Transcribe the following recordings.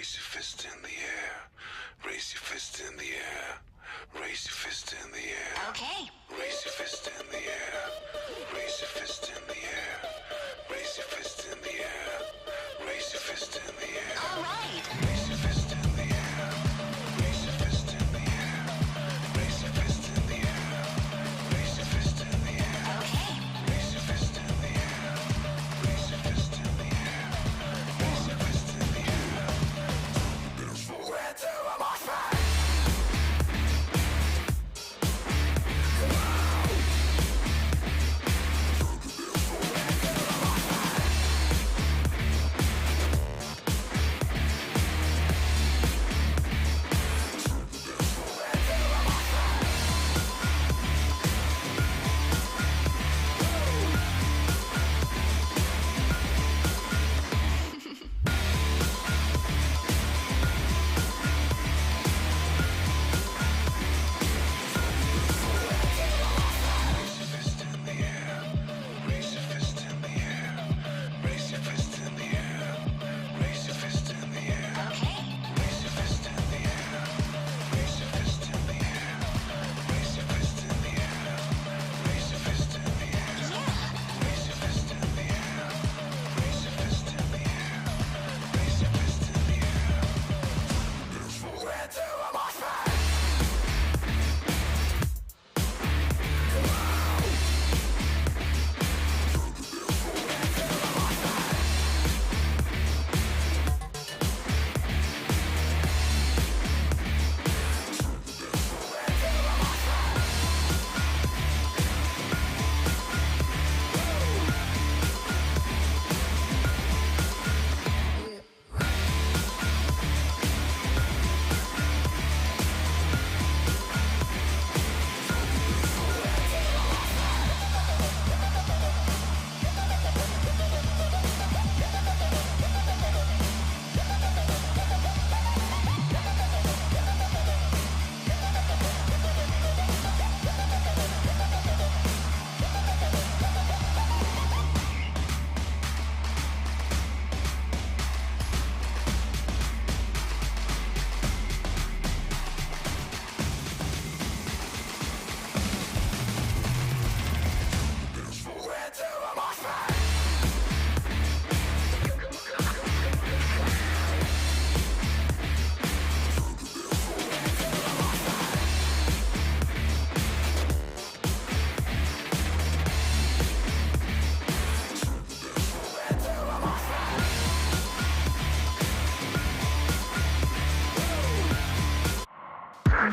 Raise your fist in the air. Raise your fist in the air. Raise your fist in the air. Okay. Raise your fist in the air. Raise your fist in the air. Raise your fist in the air. Raise your fist in the air. All right. Raise your fist in the air. Raise your fist in the air. Raise your fist in the air. Raise your fist in the air. Okay. Raise your fist in the air. Raise your fist in the air. Raise your fist in the air. Where to am I from?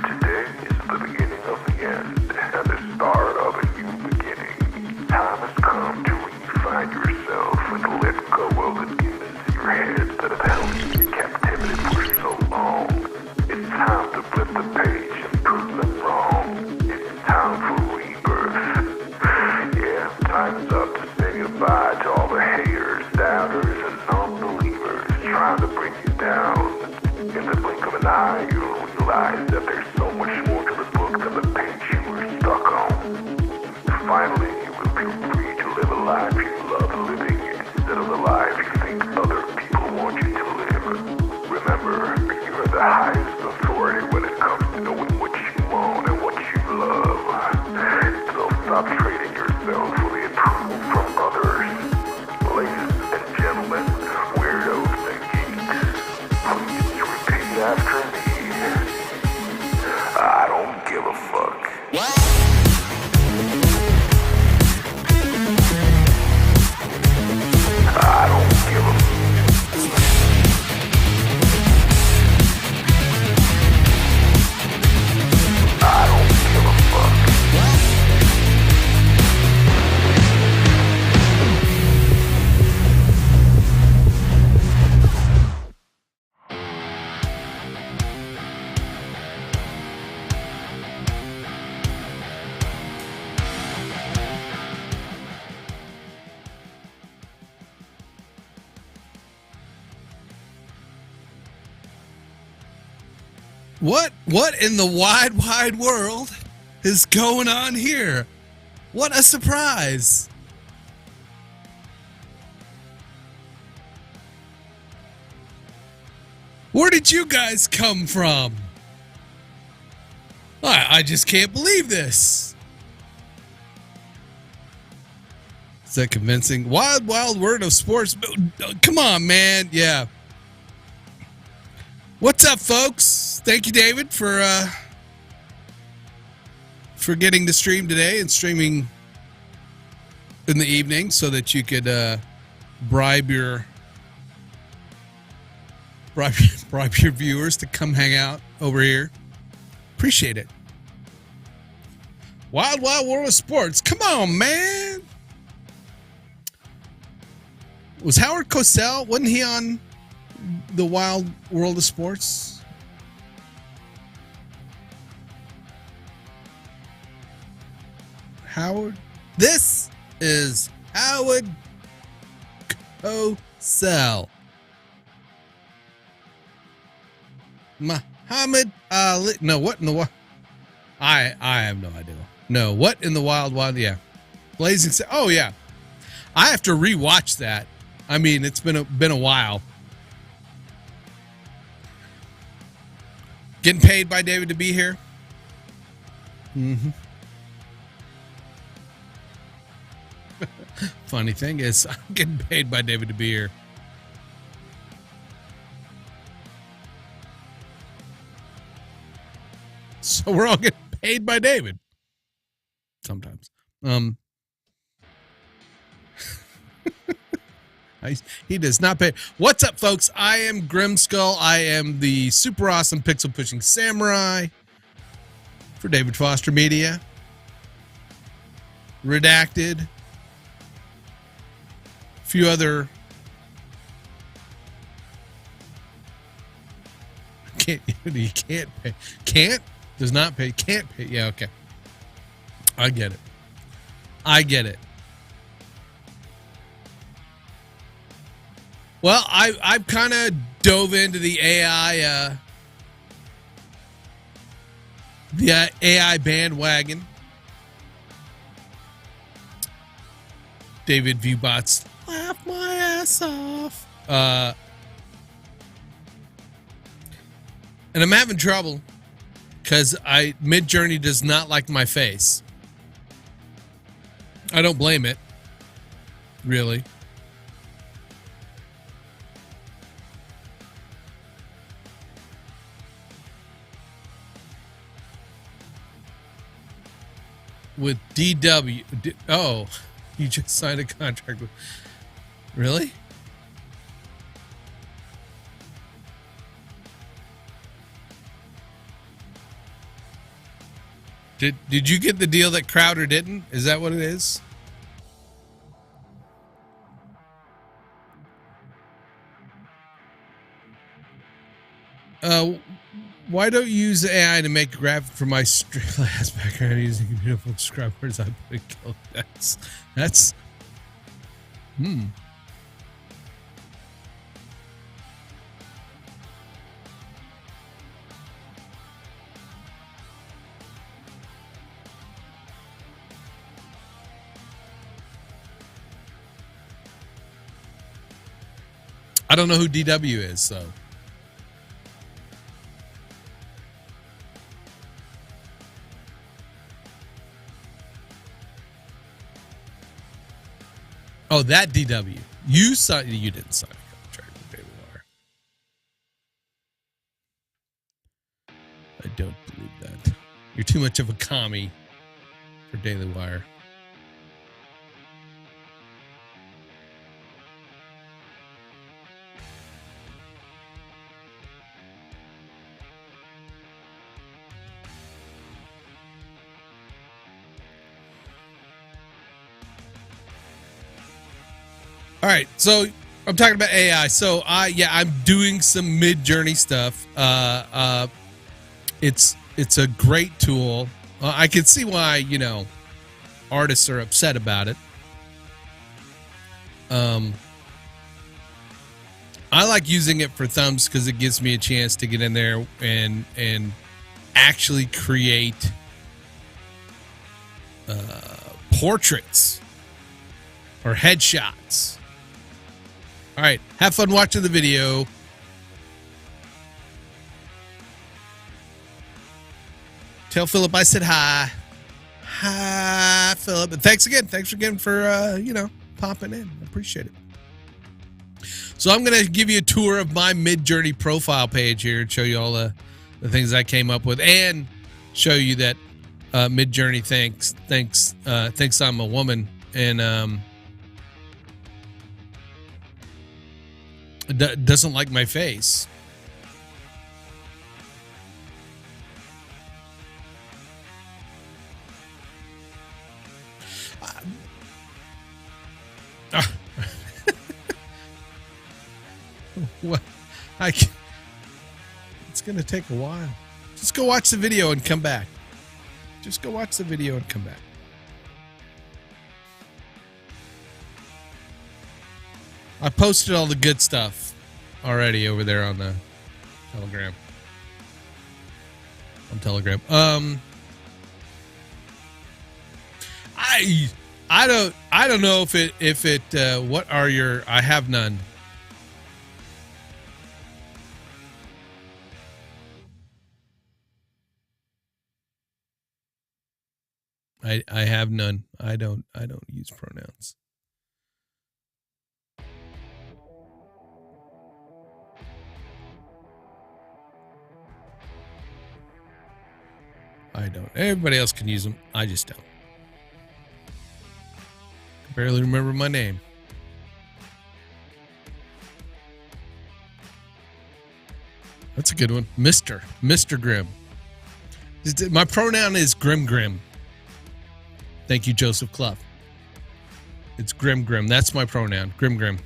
Today is the beginning of the end and the start of a new beginning. Time has come to redefine yourself and let go of the demons in your head that have held you in captivity for so long. It's time to flip the page and prove them wrong. It's time for rebirth. Yeah, time's up to say goodbye to all the haters, doubters, and non-believers trying to bring you down. In the blink of an eye, you'll realize that there's so much more to the book than the page you were stuck on. Finally, you will feel free to live a life you love living instead of the life you think other people want you to live. Remember, you are the highest authority when it comes to knowing what you want and what you love. So stop trading yourself for the approval from others. Ladies and gentlemen, weirdos and geeks, please repeat after me. I don't give a fuck. What? I don't give a fuck. I don't give a fuck. What in the wide world is going on here? What a surprise! Where did you guys come from? I just can't believe this. Is that convincing? Wild, wild word of sports. Come on, man. Yeah. What's up, folks? Thank you, David, for getting to stream today and streaming in the evening so that you could bribe your viewers to come hang out over here. Appreciate it. Wild, wild world of sports. Come on, man. Was Howard Cosell, wasn't he on the Wild World of Sports? Howard? This is Howard Cosell. Muhammad Ali. No, what in the wild? I have no idea. No, what in the wild? Yeah. Blazing. Oh, yeah. I have to rewatch that. I mean, it's been a while. Getting paid by David to be here. Mm-hmm. Funny thing is, I'm getting paid by David to be here. So we're all getting paid by David. Sometimes. He does not pay. What's up, folks? I am Grimskull. I am the super awesome pixel pushing samurai for David Foster Media. Redacted. A few other. You can't pay. Can't? Does not pay. Can't pay. Yeah, okay. I get it. Well, I've kind of dove into the AI bandwagon. David Viewbots laugh my ass off. And I'm having trouble because Midjourney does not like my face. I don't blame it, really. With DW. Oh, you just signed a contract with. Really? Did you get the deal that Crowder didn't? Is that what it is? Why don't you use AI to make a graphic for my last background using beautiful describe words I put a kill? That's I don't know who DW is, so. Oh, that DW. You didn't sign a contract with Daily Wire. I don't believe that. You're too much of a commie for Daily Wire. All right, so I'm talking about AI. So I'm doing some Midjourney stuff. It's a great tool. I can see why artists are upset about it. I like using it for thumbs because it gives me a chance to get in there and actually create portraits or headshots. All right, have fun watching the video. Tell Philip I said hi. Hi, Philip. And thanks again. Thanks again for, popping in. I appreciate it. So I'm going to give you a tour of my Midjourney profile page here and show you all the things I came up with and show you that Midjourney thinks I'm a woman and doesn't like my face. Well, it's going to take a while. Just go watch the video and come back. Just go watch the video and come back. I posted all the good stuff already over there on the Telegram. On Telegram. I don't know if it what are your I have none. I have none. I don't use pronouns. I don't. Everybody else can use them. I just don't. I barely remember my name. That's a good one. Mr. Grimm. My pronoun is Grim. Thank you, Joseph Clough. It's Grim. That's my pronoun. Grim.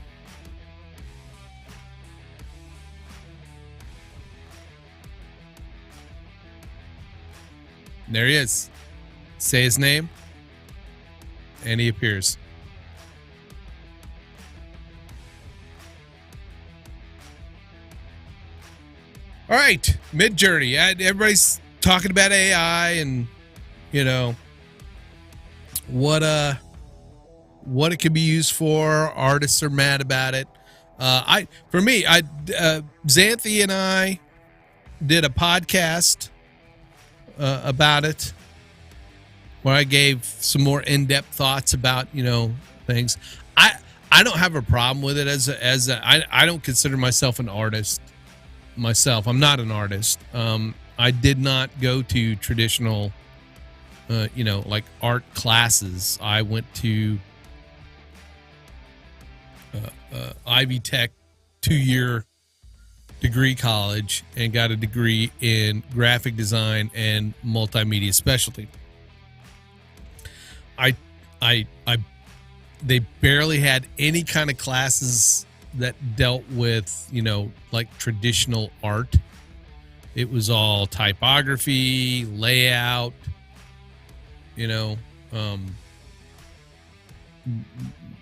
There he is. Say his name, and he appears. All right, Midjourney. Everybody's talking about AI and, what it can be used for. Artists are mad about it. Xanthi and I did a podcast about it where I gave some more in-depth thoughts about, things. I don't have a problem with it I don't consider myself an artist myself. I'm not an artist. I did not go to traditional like art classes. I went to Ivy Tech 2-year degree college and got a degree in graphic design and multimedia specialty. They barely had any kind of classes that dealt with, like traditional art. It was all typography, layout,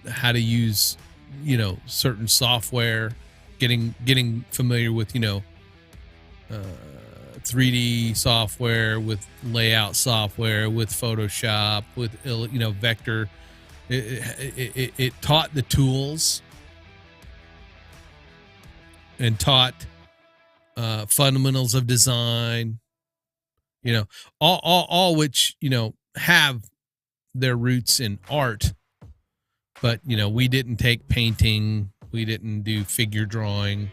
how to use, certain software, getting familiar with, 3D software, with layout software, with Photoshop, with, vector. It taught the tools and taught fundamentals of design, all which, have their roots in art. But, we didn't take painting. We didn't do figure drawing,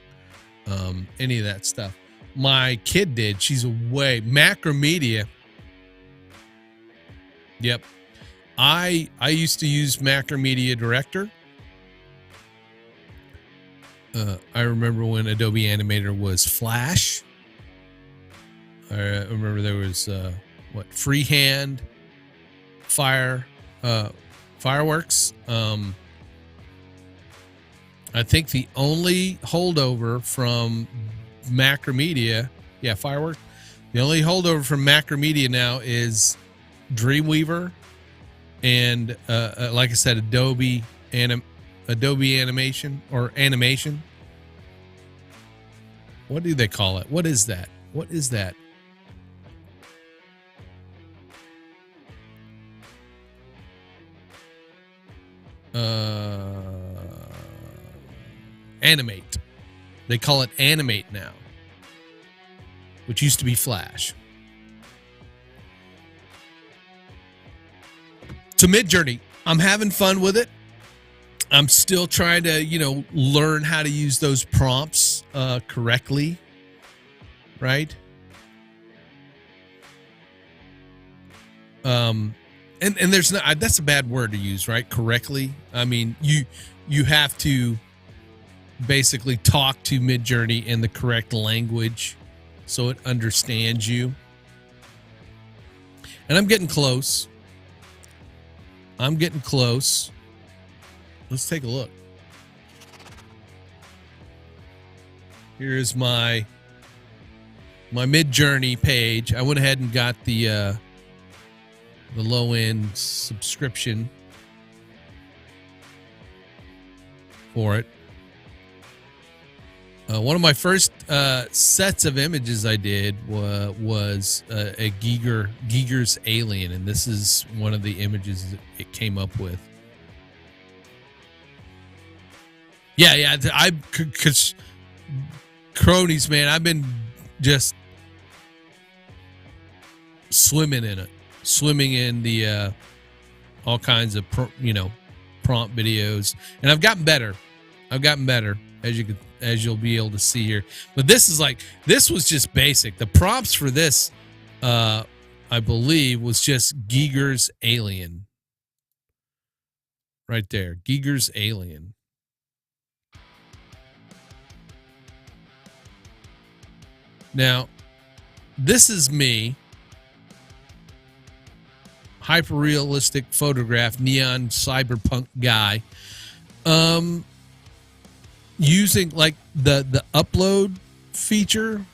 any of that stuff. My kid did. She's away. Macromedia. Yep. I used to use Macromedia Director. I remember when Adobe Animator was Flash. I remember there was Freehand, Fireworks. I think the only holdover from Macromedia, Fireworks. The only holdover from Macromedia now is Dreamweaver, and like I said, Adobe Animation or Animation. What do they call it? What is that? Animate. They call it Animate now, which used to be Flash. So Midjourney, I'm having fun with it. I'm still trying to, learn how to use those prompts correctly, right? And there's not, that's a bad word to use, right? Correctly. I mean, you have to basically talk to Midjourney in the correct language so it understands you. And I'm getting close. Let's take a look. Here's my Midjourney page. I went ahead and got the low end subscription for it. One of my first sets of images I did was a Giger's alien, and this is one of the images that it came up with. Yeah, because cronies, man, I've been just swimming in the all kinds of prompt videos, and I've gotten better as you'll be able to see here. But this was just basic. The prompts for this I believe was just Giger's alien right there. Giger's alien. Now, this is me, hyper-realistic photograph, neon cyberpunk guy, using like the upload feature,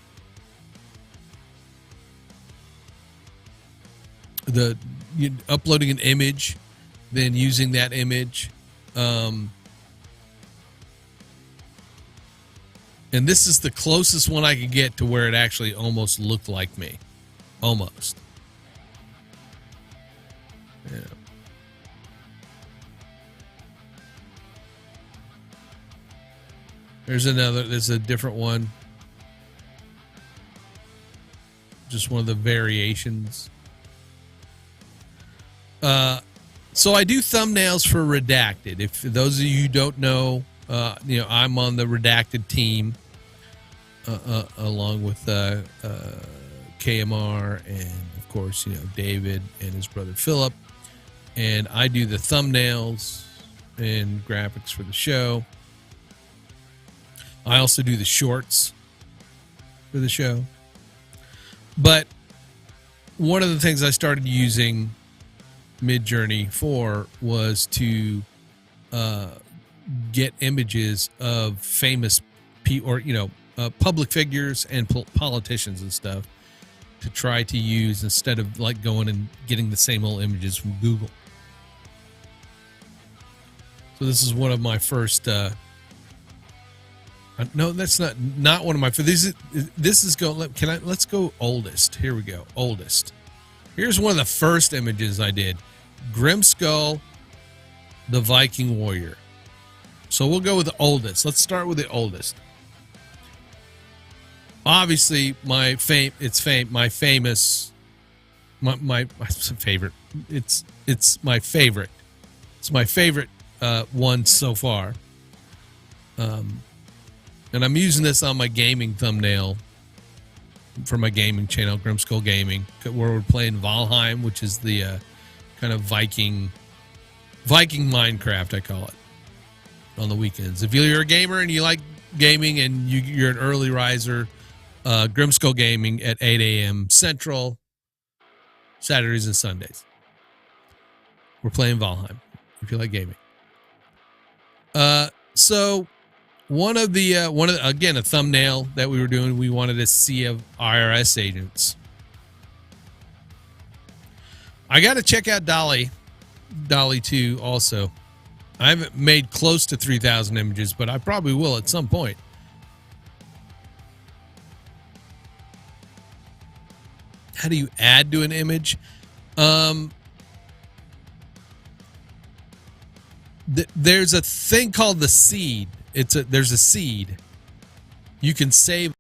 uploading an image, then using that image. And this is the closest one I could get to where it actually almost looked like me. Almost. Yeah. There's a different one. Just one of the variations. So I do thumbnails for Redacted. If those of you who don't know, I'm on the Redacted team, along with KMR and of course David and his brother Philip, and I do the thumbnails and graphics for the show. I also do the shorts for the show. But one of the things I started using Midjourney for was to get images of famous public figures and politicians and stuff to try to use instead of like going and getting the same old images from Google. So this is one of my first. No, that's not one of my. This is go. Let's go oldest. Here we go. Oldest. Here's one of the first images I did. Grimskull, the Viking warrior. So we'll go with the oldest. Let's start with the oldest. Obviously, my favorite. It's my favorite. It's my favorite. It's my favorite one so far. And I'm using this on my gaming thumbnail for my gaming channel, Grimskull Gaming, where we're playing Valheim, which is the kind of Viking Minecraft, I call it, on the weekends. If you're a gamer and you like gaming and you're an early riser, Grimskull Gaming at 8 a.m. Central, Saturdays and Sundays. We're playing Valheim, if you like gaming. So one of the again, a thumbnail that we were doing, we wanted to see of IRS agents. I got to check out Dolly 2 also. I haven't made close to 3,000 images, but I probably will at some point. How do you add to an image? There's a thing called the seed. There's a seed. You can save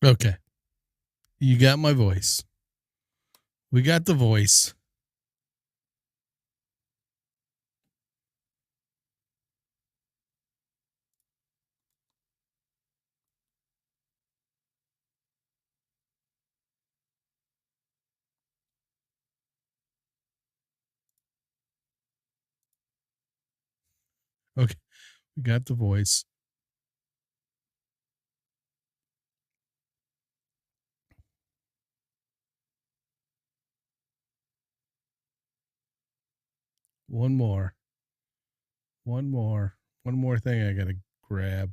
Okay. You got my voice. We got the voice. Okay. We got the voice. One more thing I got to grab.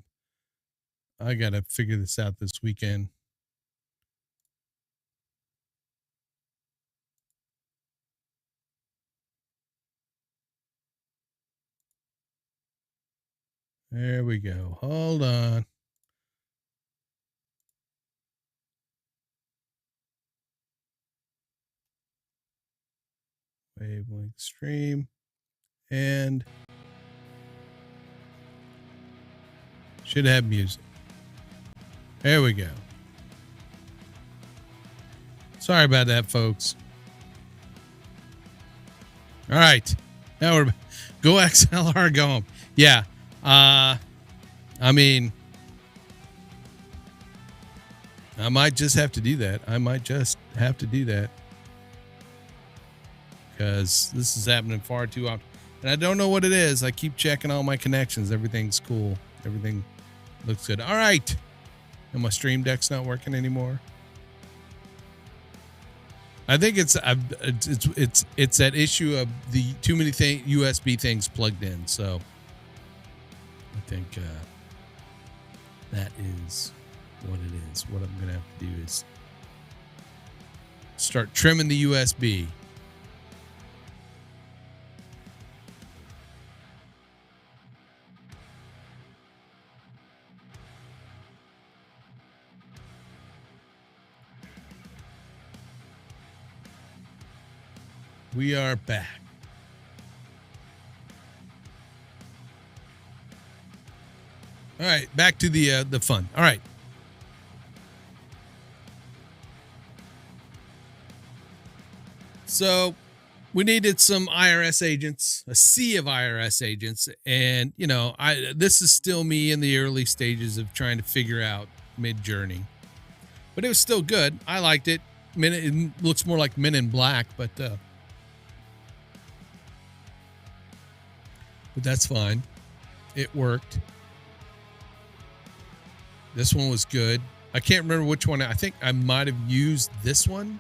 I got to figure this out this weekend. There we go. Hold on. Wavelength stream and should have music. There we go. Sorry about that, folks. All right. Now we're go XLR, go home. Yeah. I mean, I might just have to do that. Because this is happening far too often. And I don't know what it is. I keep checking all my connections. Everything's cool. Everything looks good. All right. And my stream deck's not working anymore. I think it's that issue of the too many USB things plugged in. So I think that is what it is. What I'm going to have to do is start trimming the USB. We are back. All right, back to the fun. All right. So we needed some IRS agents, a sea of IRS agents, and this is still me in the early stages of trying to figure out Midjourney, but it was still good. I liked it. It looks more like Men in Black, but that's fine. It worked. This one was good. I can't remember which one. I think I might have used this one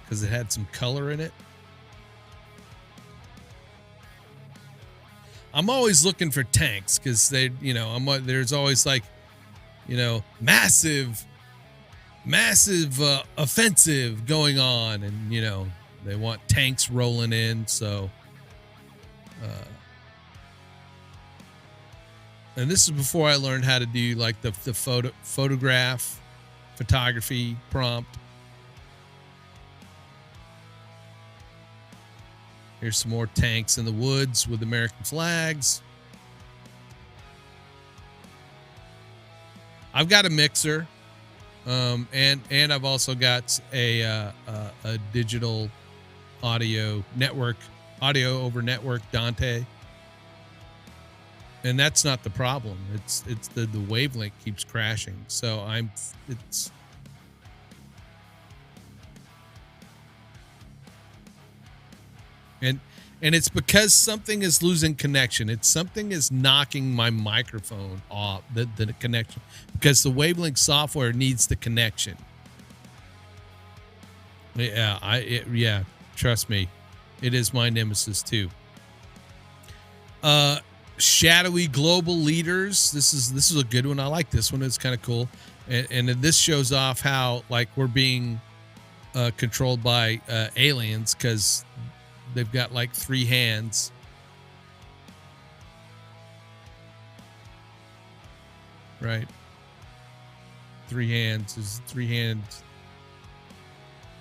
because it had some color in it. I'm always looking for tanks because there's always like, massive offensive going on, and they want tanks rolling in. So and this is before I learned how to do like the photography prompt. Here's some more tanks in the woods with American flags. I've got a mixer, and I've also got a digital audio over network Dante. And that's not the problem. It's the wavelength keeps crashing. So and it's because something is losing connection. Something is knocking my microphone off the connection, because the wavelength software needs the connection. Yeah, trust me, it is my nemesis too. Shadowy global leaders. This is a good one. I like this one. It's kind of cool, and this shows off how like we're being controlled by aliens, because they've got like 3 hands. Right, 3 hands is 3 hands.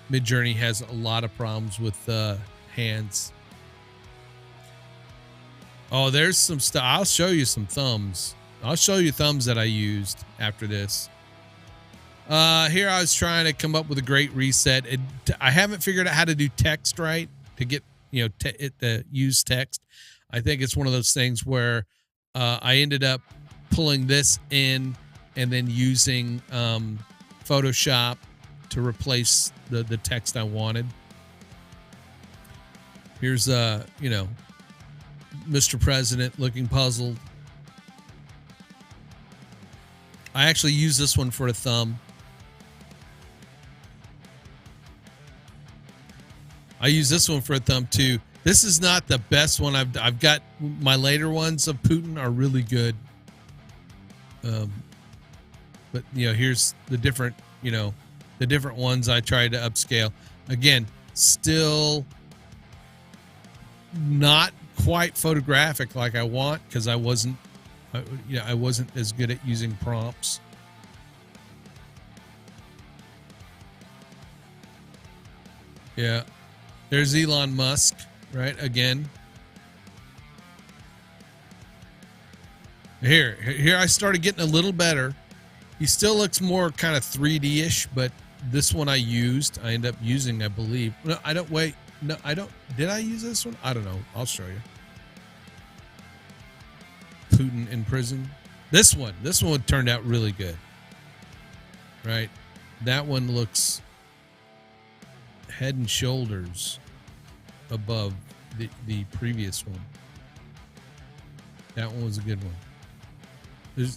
Midjourney has a lot of problems with hands. Oh, there's some stuff. I'll show you some thumbs. I'll show you thumbs that I used after this. Here I was trying to come up with a great reset. I haven't figured out how to do text right to get, to use text. I think it's one of those things where I ended up pulling this in and then using Photoshop to replace the text I wanted. Here's Mr. President looking puzzled. I actually use this one for a thumb. I use this one for a thumb too. This is not the best one. I've got my later ones of Putin are really good. But here's the different ones I tried to upscale. Again, still not quite photographic like I want because I wasn't as good at using prompts. Yeah. There's Elon Musk, right? Again. Here I started getting a little better. He still looks more kind of 3D-ish, but this one I end up using, I believe. No, I don't wait. No, I don't. Did I use this one? I don't know. I'll show you. Putin in prison. This one turned out really good. Right? That one looks head and shoulders above the previous one. That one was a good one.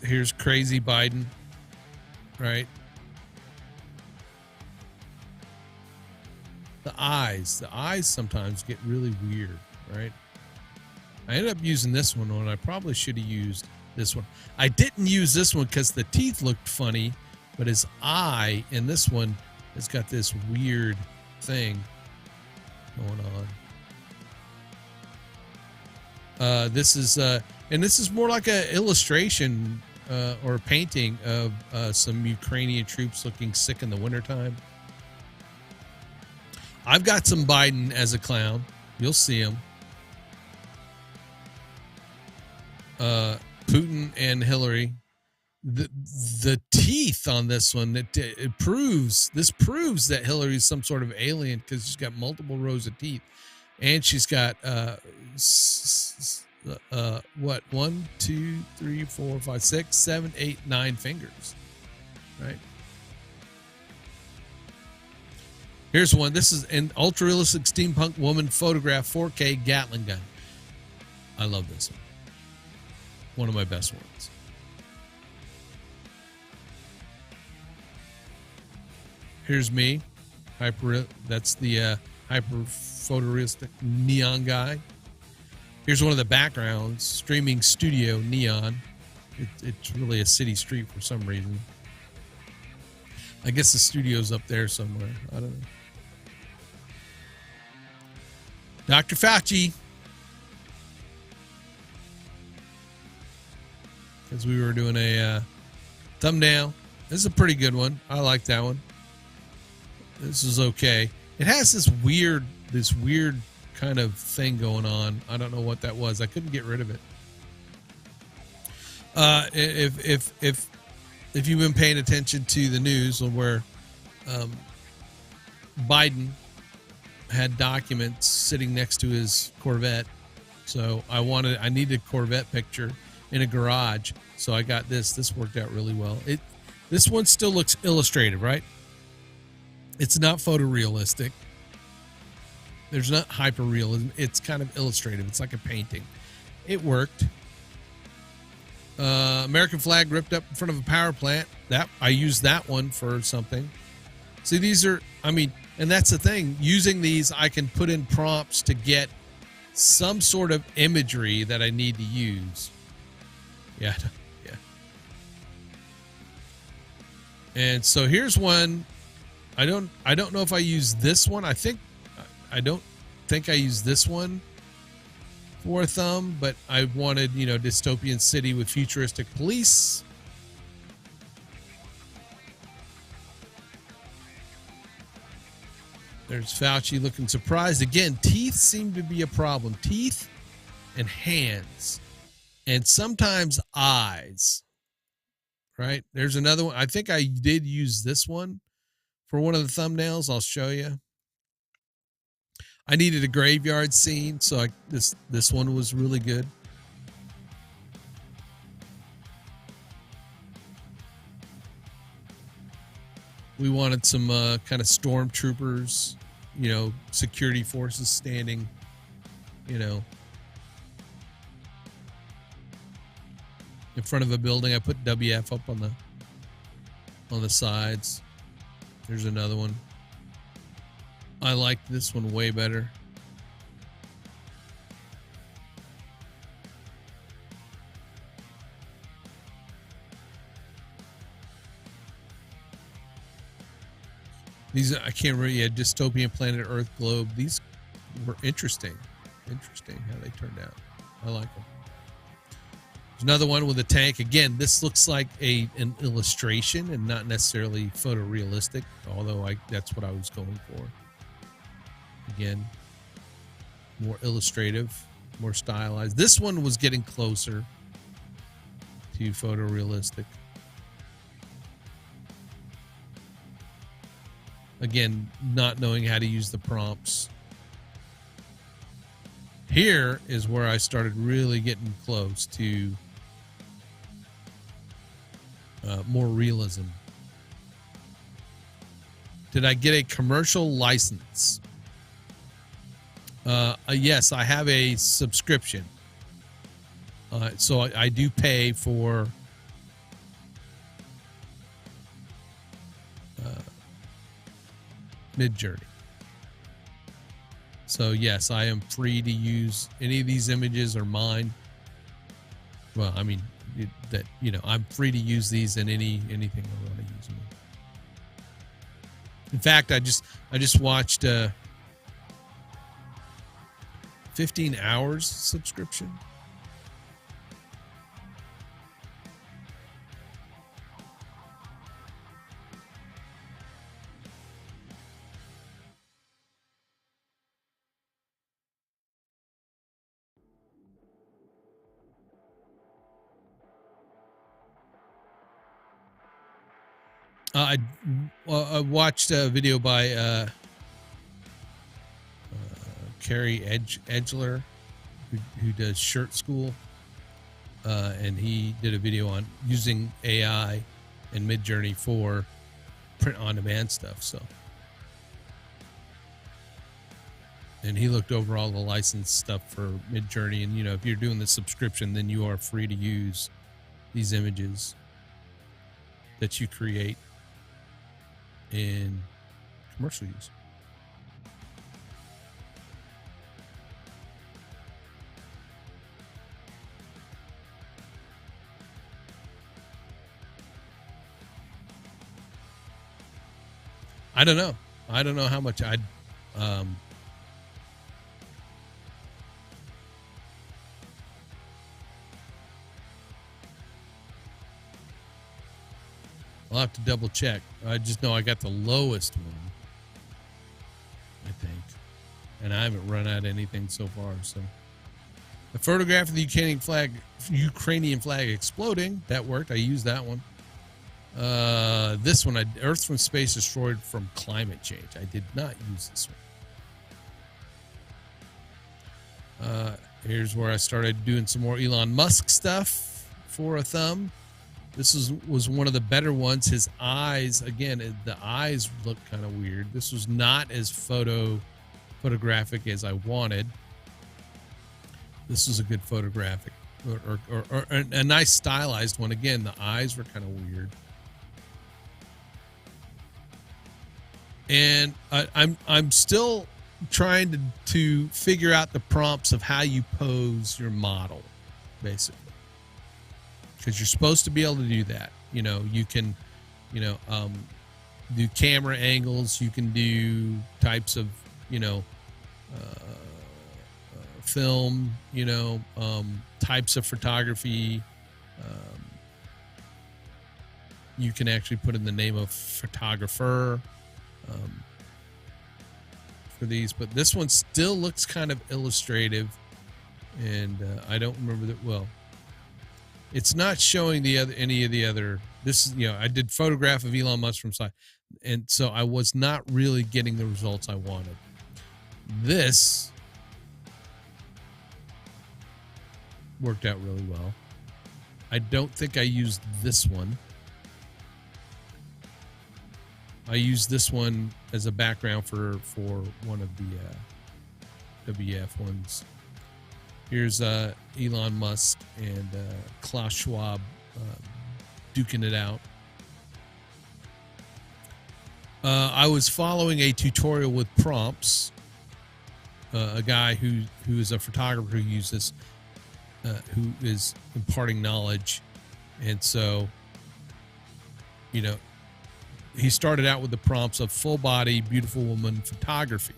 Here's crazy Biden, right? The eyes sometimes get really weird, right? I ended up using this one when I probably should have used this one. I didn't use this one because the teeth looked funny, but his eye in this one has got this weird thing going on. This is more like an illustration or a painting of some Ukrainian troops looking sick in the wintertime. I've got some Biden as a clown. You'll see him. Putin and Hillary. The teeth on this one, it proves that Hillary's some sort of alien because she's got multiple rows of teeth, and she's got 1, 2, 3, 4, 5, 6, 7, 8, 9 fingers, right? Here's one. This is an ultra realistic steampunk woman photograph 4K Gatling gun. I love this one. One of my best ones. Here's me. That's the hyper photorealistic neon guy. Here's one of the backgrounds, streaming studio neon. It's really a city street for some reason. I guess the studio's up there somewhere. I don't know. Dr. Fauci. Because we were doing a thumbnail. This is a pretty good one. I like that one. This is okay. It has this weird kind of thing going on. I don't know what that was. I couldn't get rid of it. If you've been paying attention to the news where Biden had documents sitting next to his Corvette, so I needed a Corvette picture in a garage, so I got this. This worked out really well. This one still looks illustrative, right? It's not photorealistic. There's not hyperrealism. It's kind of illustrative. It's like a painting. It worked. American flag ripped up in front of a power plant. That I used that one for something. See, these are, and that's the thing. Using these, I can put in prompts to get some sort of imagery that I need to use. Yeah. And so here's one. I don't know if I use this one. I don't think I use this one for a thumb, but I wanted, dystopian city with futuristic police. There's Fauci looking surprised. Again, teeth seem to be a problem. Teeth and hands. And sometimes eyes. right? There's another one. I think I did use this one for one of the thumbnails. I'll show you. I needed a graveyard scene, so this one was really good. We wanted some kind of stormtroopers, security forces standing, in front of a building. I put WF up on the sides. There's another one. I like this one way better. These, I can't remember. Yeah, dystopian planet Earth globe. These were interesting. Interesting how they turned out. I like them. There's another one with a tank. Again, this looks like an illustration and not necessarily photorealistic, although that's what I was going for. Again, more illustrative, more stylized. This one was getting closer to photorealistic. Again, not knowing how to use the prompts. Here is where I started really getting close to more realism. Did I get a commercial license? Yes, I have a subscription. So I do pay for Midjourney. So yes, I am free to use any of these images are mine. Well, I mean I'm free to use these in anything I want to use them in. In fact, I just watched 15 hours subscription. I watched a video by Carrie Edgler, who does Shirt School, and he did a video on using AI and Midjourney for print-on-demand stuff. So, and he looked over all the licensed stuff for Midjourney, and if you're doing the subscription, then you are free to use these images that you create in commercial use. I don't know. I don't know how much I'll have to double check. I just know I got the lowest one, I think. And I haven't run out anything so far. So a photograph of the Ukrainian flag exploding. That worked. I used that one. This one, Earth from space destroyed from climate change. I did not use this one. Here's where I started doing some more Elon Musk stuff for a thumb. This was one of the better ones. His eyes, again, the eyes look kind of weird. This was not as photographic as I wanted. This was a good photographic or a nice stylized one. Again, the eyes were kind of weird. And I'm still trying to figure out the prompts of how you pose your model, basically, because you're supposed to be able to do that. You can, do camera angles. You can do types of, film. Types of photography. You can actually put in the name of photographer. For these, but this one still looks kind of illustrative, and I don't remember that well. It's not showing any of the other This is, I did photograph of Elon Musk from side. And so I was not really getting the results I wanted. This worked out really well. I don't think I used this one. I used this one as a background for one of the WF ones. Here's Elon Musk and Klaus Schwab duking it out. I was following a tutorial with prompts. A guy who is a photographer who uses, who is imparting knowledge, and so, he started out with the prompts of full body, beautiful woman photography.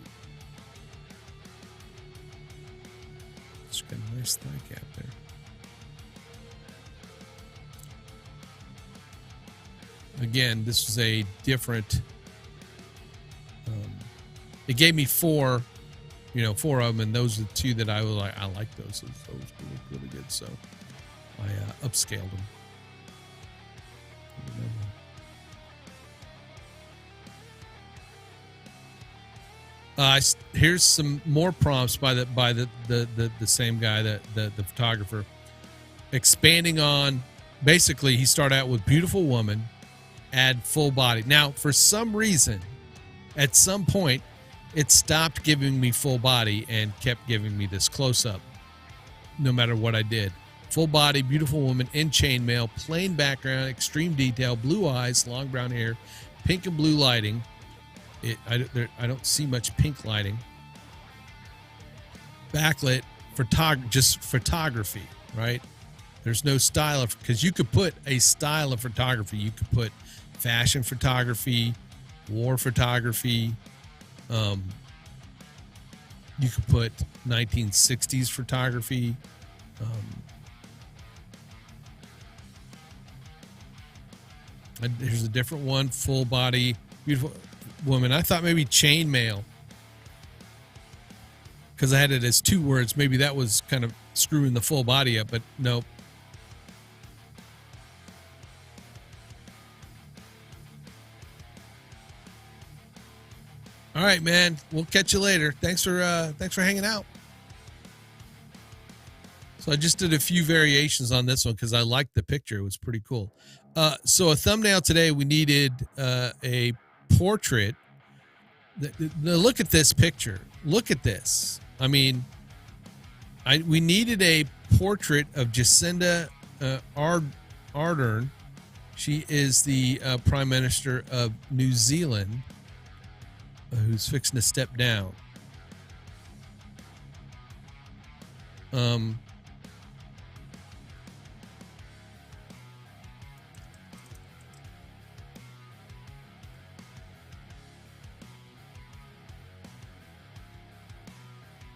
It's got a nice thigh cap there. Again, this was a different. It gave me four of them, and those are the two that I was like, I like those. Those look really good, so I upscaled them. Here's some more prompts by the same guy, the photographer, expanding on. Basically, he started out with beautiful woman, add full body. Now, for some reason, at some point, it stopped giving me full body and kept giving me this close up. No matter what I did, full body, beautiful woman in chainmail, plain background, extreme detail, blue eyes, long brown hair, pink and blue lighting. I don't see much pink lighting. Backlit, just photography, right? There's no style of, because you could put a style of photography. You could put fashion photography, war photography. You could put 1960s photography. Here's a different one, full body, beautiful woman. I thought maybe chainmail, because I had it as two words. Maybe that was kind of screwing the full body up, but nope. All right, man. We'll catch you later. Thanks for hanging out. So I just did a few variations on this one because I liked the picture. It was pretty cool. So a thumbnail today, we needed a portrait. Look at this picture. Look at this. I mean, we needed a portrait of Jacinda Ardern. She is the Prime Minister of New Zealand, who's fixing to step down.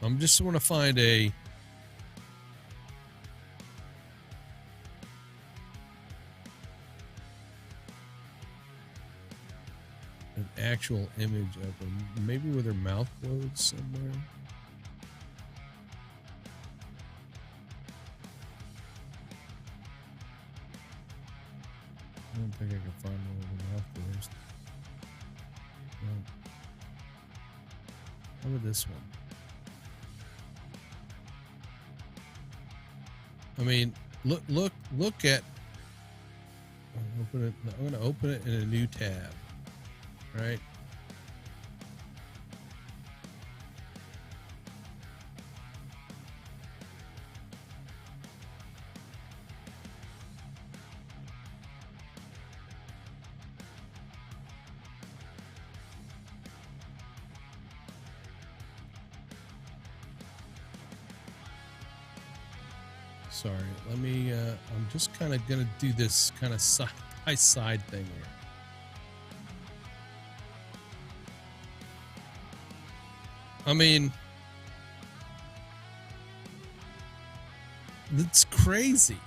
I'm just want to find an actual image of them, maybe with her mouth closed somewhere. I don't think I can find one with her mouth closed. No. How about this one? I mean, look at. I'm going to open it in a new tab, right? Sorry, let me, I'm just kind of going to do this kind of side by side thing here. I mean, it's crazy.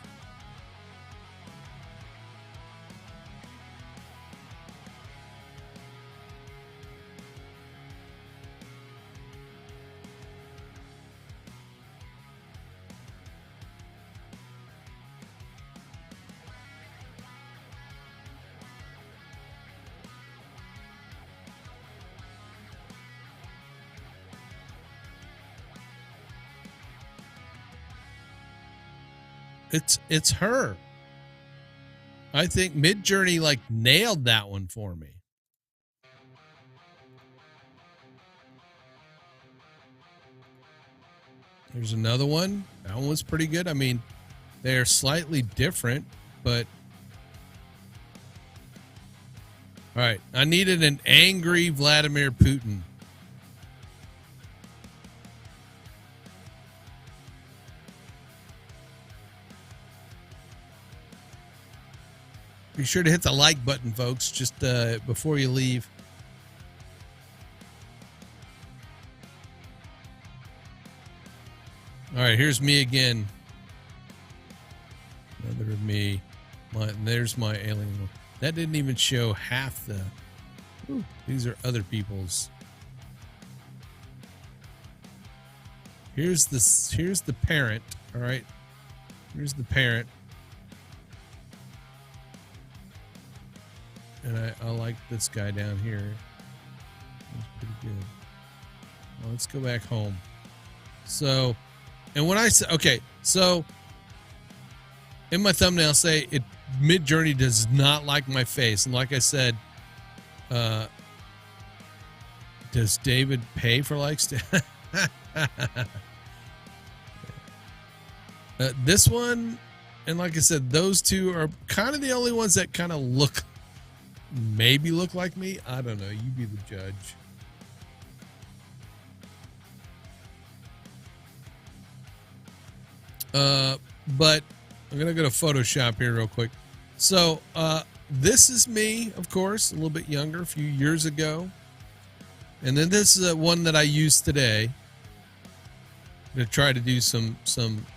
It's her. I think Midjourney like nailed that one for me. There's another one. That one was pretty good. I mean, they're slightly different, but all right. I needed an angry Vladimir Putin. Be sure to hit the like button, folks, just before you leave. All right, here's me again. Another of me. There's my alien one. That didn't even show half the... Ooh, these are other people's. Here's the parent, all right? Here's the parent. And I like this guy down here. That's pretty good. Well, let's go back home. So, and when I say, okay, so in my thumbnail, say it, Midjourney does not like my face. And like I said, does David pay for likes? This one, and like I said, those two are kind of the only ones that kind of maybe look like me. I don't know. You be the judge. But I'm going to go to Photoshop here real quick. So, this is me, of course, a little bit younger, a few years ago. And then this is one that I used today to try to do some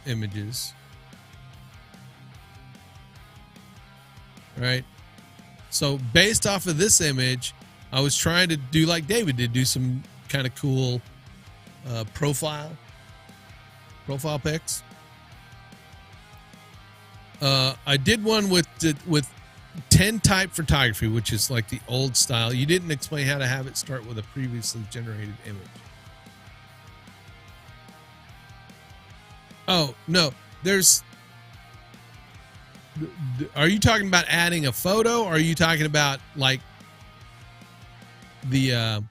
images. Right? So based off of this image, I was trying to do like David did, do some kind of cool profile pics. I did one with 10 type photography, which is like the old style. You didn't explain how to have it start with a previously generated image. Oh, no, are you talking about adding a photo, or are you talking about like the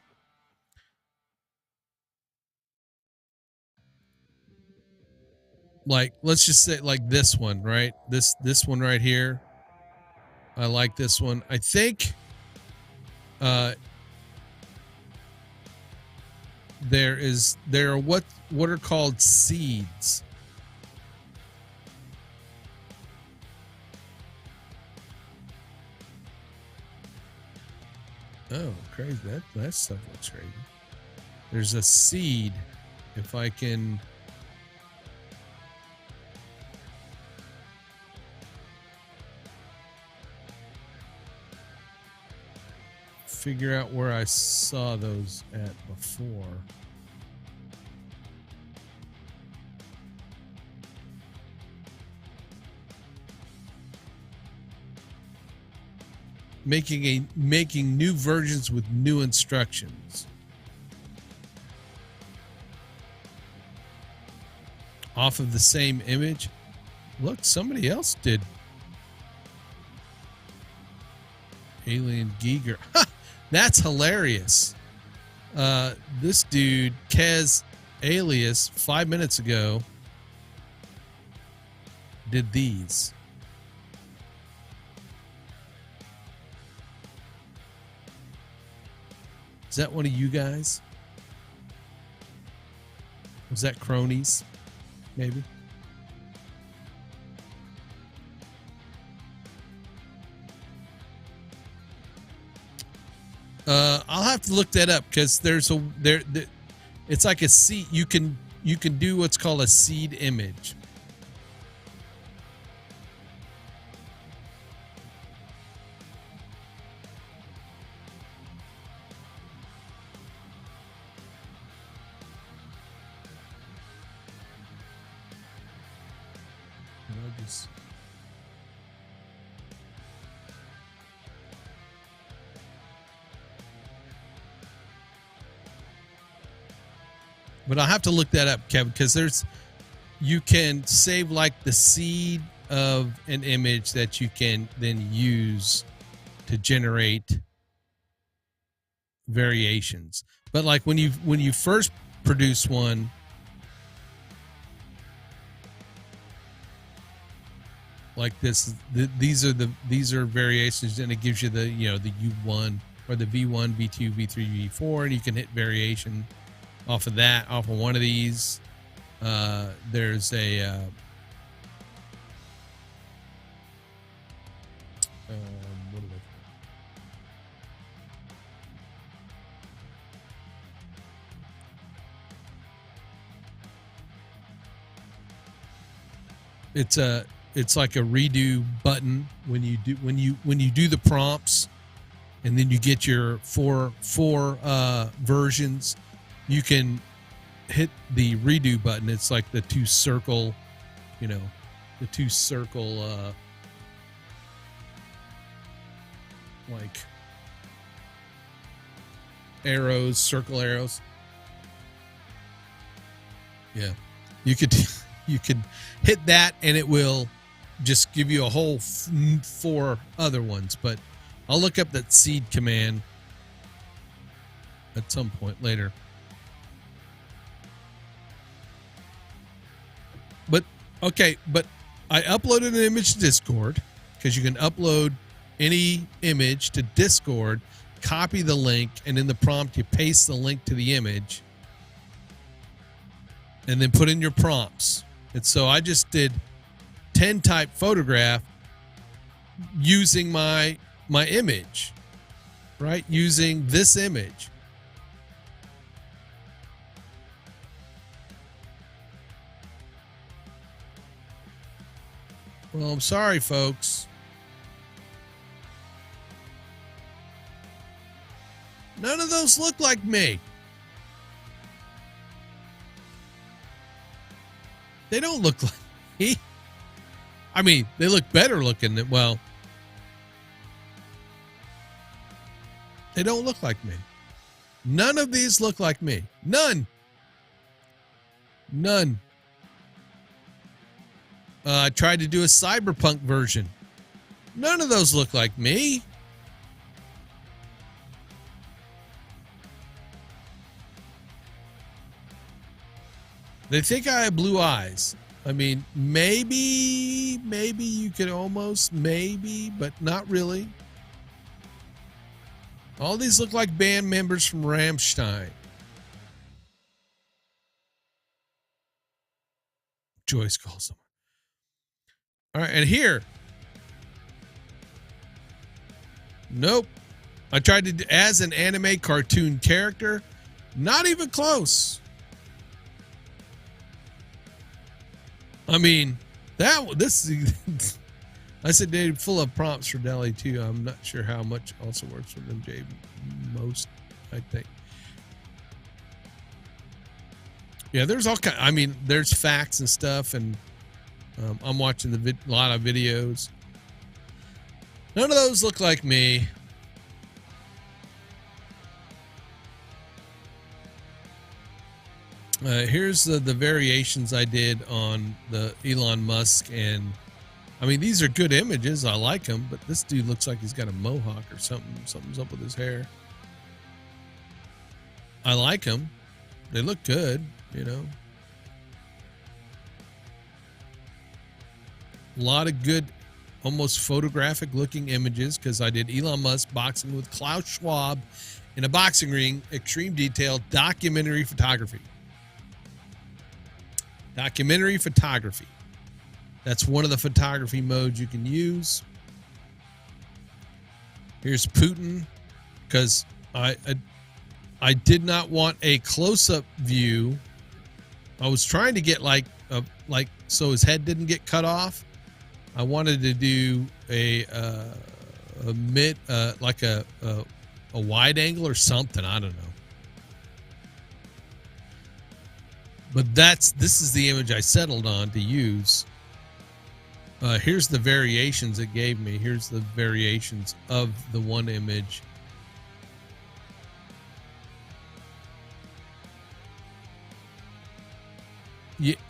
like, let's just say like this one, right? This one right here. I like this one. I think there are what are called seeds. Oh, crazy. That stuff looks crazy. There's a seed. If I can... figure out where I saw those at before. Making new versions with new instructions. Off of the same image. Look, somebody else did. Alien Giger. That's hilarious. This dude, Kez Alias, 5 minutes ago, did these. Is that one of you guys? Was that cronies? Maybe. I'll have to look that up because it's like a seed. You can do what's called a seed image. But I'll have to look that up, Kevin, because you can save like the seed of an image that you can then use to generate variations. But like when you first produce one, like this, these are variations, and it gives you the U1 or the V1, V2, V3, V4, and you can hit variation off of that, off of one of these. There's a what do they it's like a redo button when you do the prompts, and then you get your four versions. You can hit the redo button. It's like the two circle like arrows, circle arrows. Yeah, you could hit that and it will just give you a whole 4 other ones. But I'll look up that seed command at some point later. But okay, but I uploaded an image to Discord, because you can upload any image to Discord, copy the link, and in the prompt you paste the link to the image and then put in your prompts. And so I just did 10 type photograph using my image, right? Using this image. Well, I'm sorry, folks. None of those look like me. They don't look like me. I mean, they look better looking than, well, they don't look like me. None of these look like me. None. I tried to do a cyberpunk version. None of those look like me. They think I have blue eyes. I mean, maybe you could almost, but not really. All these look like band members from Rammstein. Joyce calls them. All right, and here. Nope. I tried to, as an anime cartoon character. Not even close. I mean, this I said they're full of prompts for Deli too. I'm not sure how much also works for them, Jay. Most, I think. Yeah, there's all kind. I mean, there's facts and stuff, and I'm watching a lot of videos. None of those look like me. Here's the variations I did on the Elon Musk, and I mean, these are good images. I like them, but this dude looks like he's got a mohawk or something. Something's up with his hair. I like them. They look good, you know. A lot of good, almost photographic looking images, because I did Elon Musk boxing with Klaus Schwab in a boxing ring, extreme detail, documentary photography. Documentary photography. That's one of the photography modes you can use. Here's Putin, because I did not want a close-up view. I was trying to get like so his head didn't get cut off. I wanted to do a mid like a wide angle or something. I don't know. But this is the image I settled on to use. Here's the variations it gave me. Here's the variations of the one image.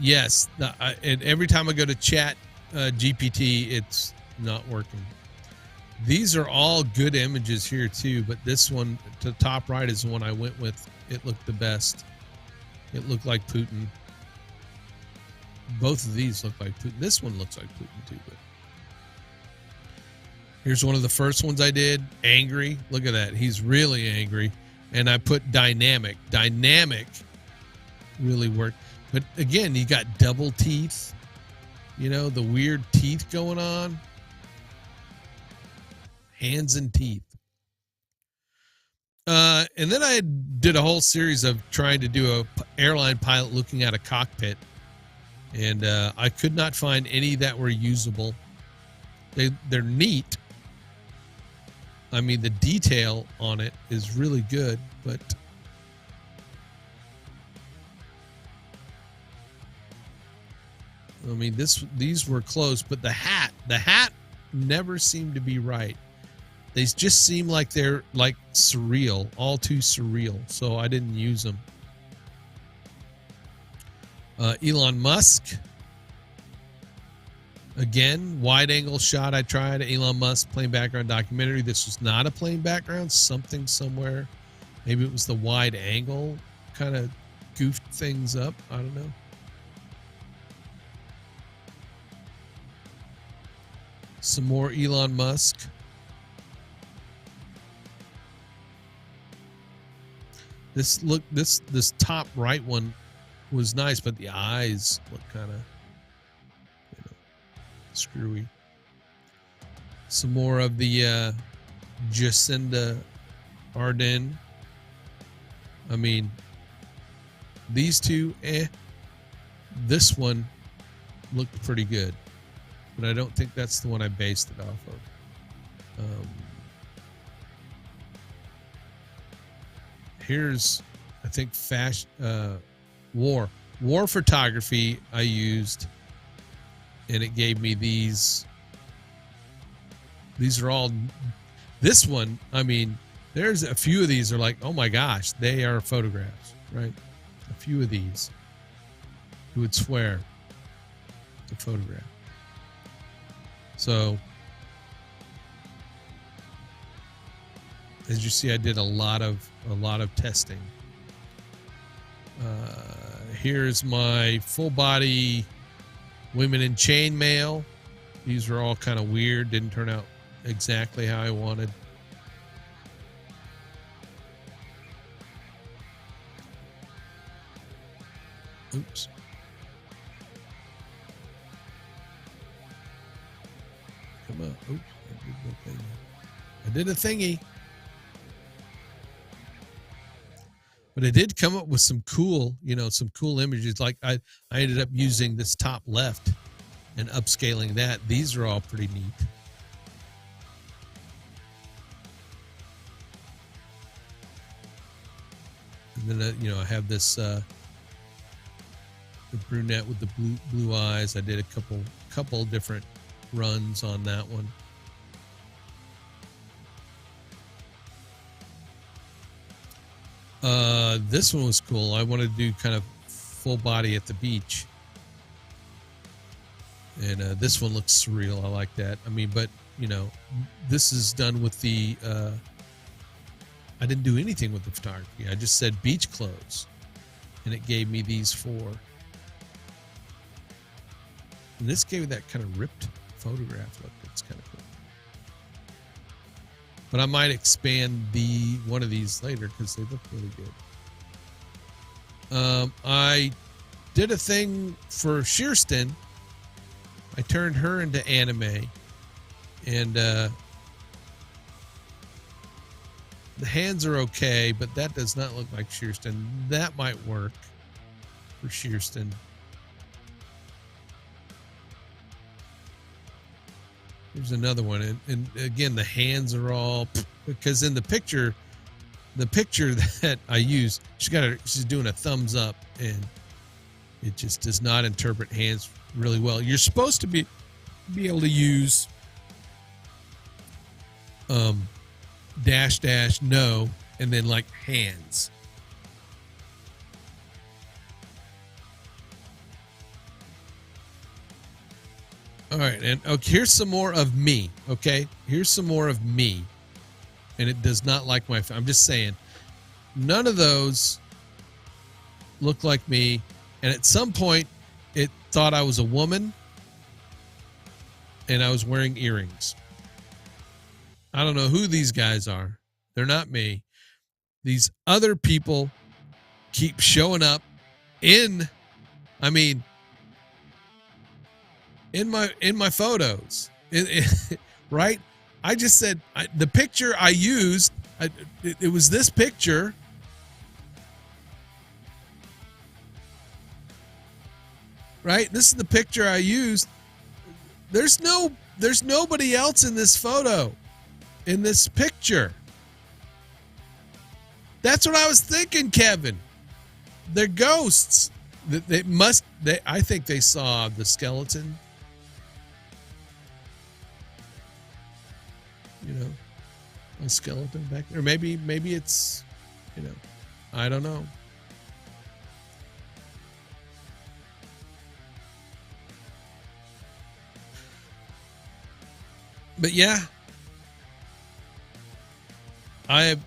Yes. And every time I go to chat GPT, it's not working. These are all good images here too, but this one to the top right is the one I went with. It looked the best. It looked like Putin. Both of these look like Putin. This one looks like Putin too, but here's one of the first ones I did. Angry. Look at that. He's really angry. And I put dynamic. Dynamic really worked. But again, you got double teeth. You know, the weird teeth going on. Hands and teeth. And then I did a whole series of trying to do a airline pilot looking at a cockpit. And I could not find any that were usable. They're neat. I mean, the detail on it is really good, but I mean, these were close, but the hat never seemed to be right. They just seem like they're like surreal, all too surreal. So I didn't use them. Elon Musk. Again, wide angle shot. I tried Elon Musk plain background documentary. This was not a plain background. Something somewhere. Maybe it was the wide angle kind of goofed things up. I don't know. Some more Elon Musk. This top right one was nice, but the eyes look kind of, screwy. Some more of the Jacinda Ardern. I mean, these two, This one looked pretty good, but I don't think that's the one I based it off of. Here's, I think, war photography I used, and it gave me these. These are all, this one, I mean, there's a few of these are like, oh my gosh, they are photographs, right? A few of these you would swear it's a photograph. So as you see, I did a lot of testing. Here's my full body women in chainmail. These were all kind of weird. Didn't turn out exactly how I wanted. Oops. Come on. Oops. I did a thingy. But I did come up with some cool, some cool images. Like I ended up using this top left and upscaling that. These are all pretty neat. And then, I have this the brunette with the blue eyes. I did a couple different runs on that one. This one was cool. I wanted to do kind of full body at the beach. And this one looks surreal. I like that. I mean, but, this is done with the, I didn't do anything with the photography. I just said beach clothes. And it gave me these four. And this gave me that kind of ripped photograph look. It's kind of cool. But I might expand one of these later because they look really good. I did a thing for Shearston. I turned her into anime. And the hands are okay, but that does not look like Shearston. That might work for Shearston. Here's another one. And again, the hands are all, because in the picture that I use, she's doing a thumbs up, and it just does not interpret hands really well. You're supposed to be able to use dash no and then like hands. All right, and okay, here's some more of me. Okay, here's some more of me, and it does not like my. I'm just saying, none of those look like me. And at some point, it thought I was a woman, and I was wearing earrings. I don't know who these guys are. They're not me. These other people keep showing up in my photos. Right? I just said the picture I used, it was this picture. Right? This is the picture I used. There's nobody else in this photo, in this picture. That's what I was thinking, Kevin. They're ghosts. I think they saw the skeleton. You know, a skeleton back there. Maybe it's, I don't know. But yeah, I'm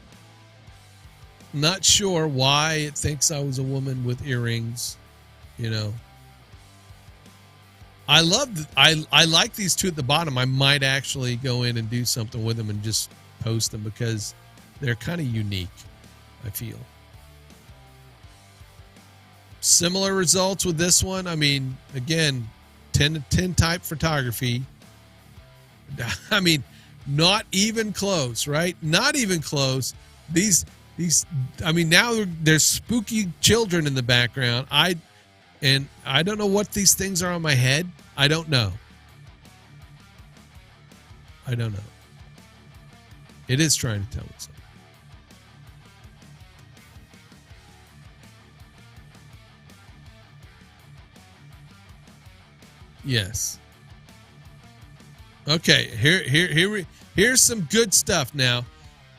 not sure why it thinks I was a woman with earrings. I like these two at the bottom. I might actually go in and do something with them and just post them because they're kind of unique, I feel. Similar results with this one. I mean, again, 10 type photography. I mean, not even close, right? Not even close. These, now there's spooky children in the background. I don't know what these things are on my head. I don't know. It is trying to tell me something. Yes. Okay, here's some good stuff now.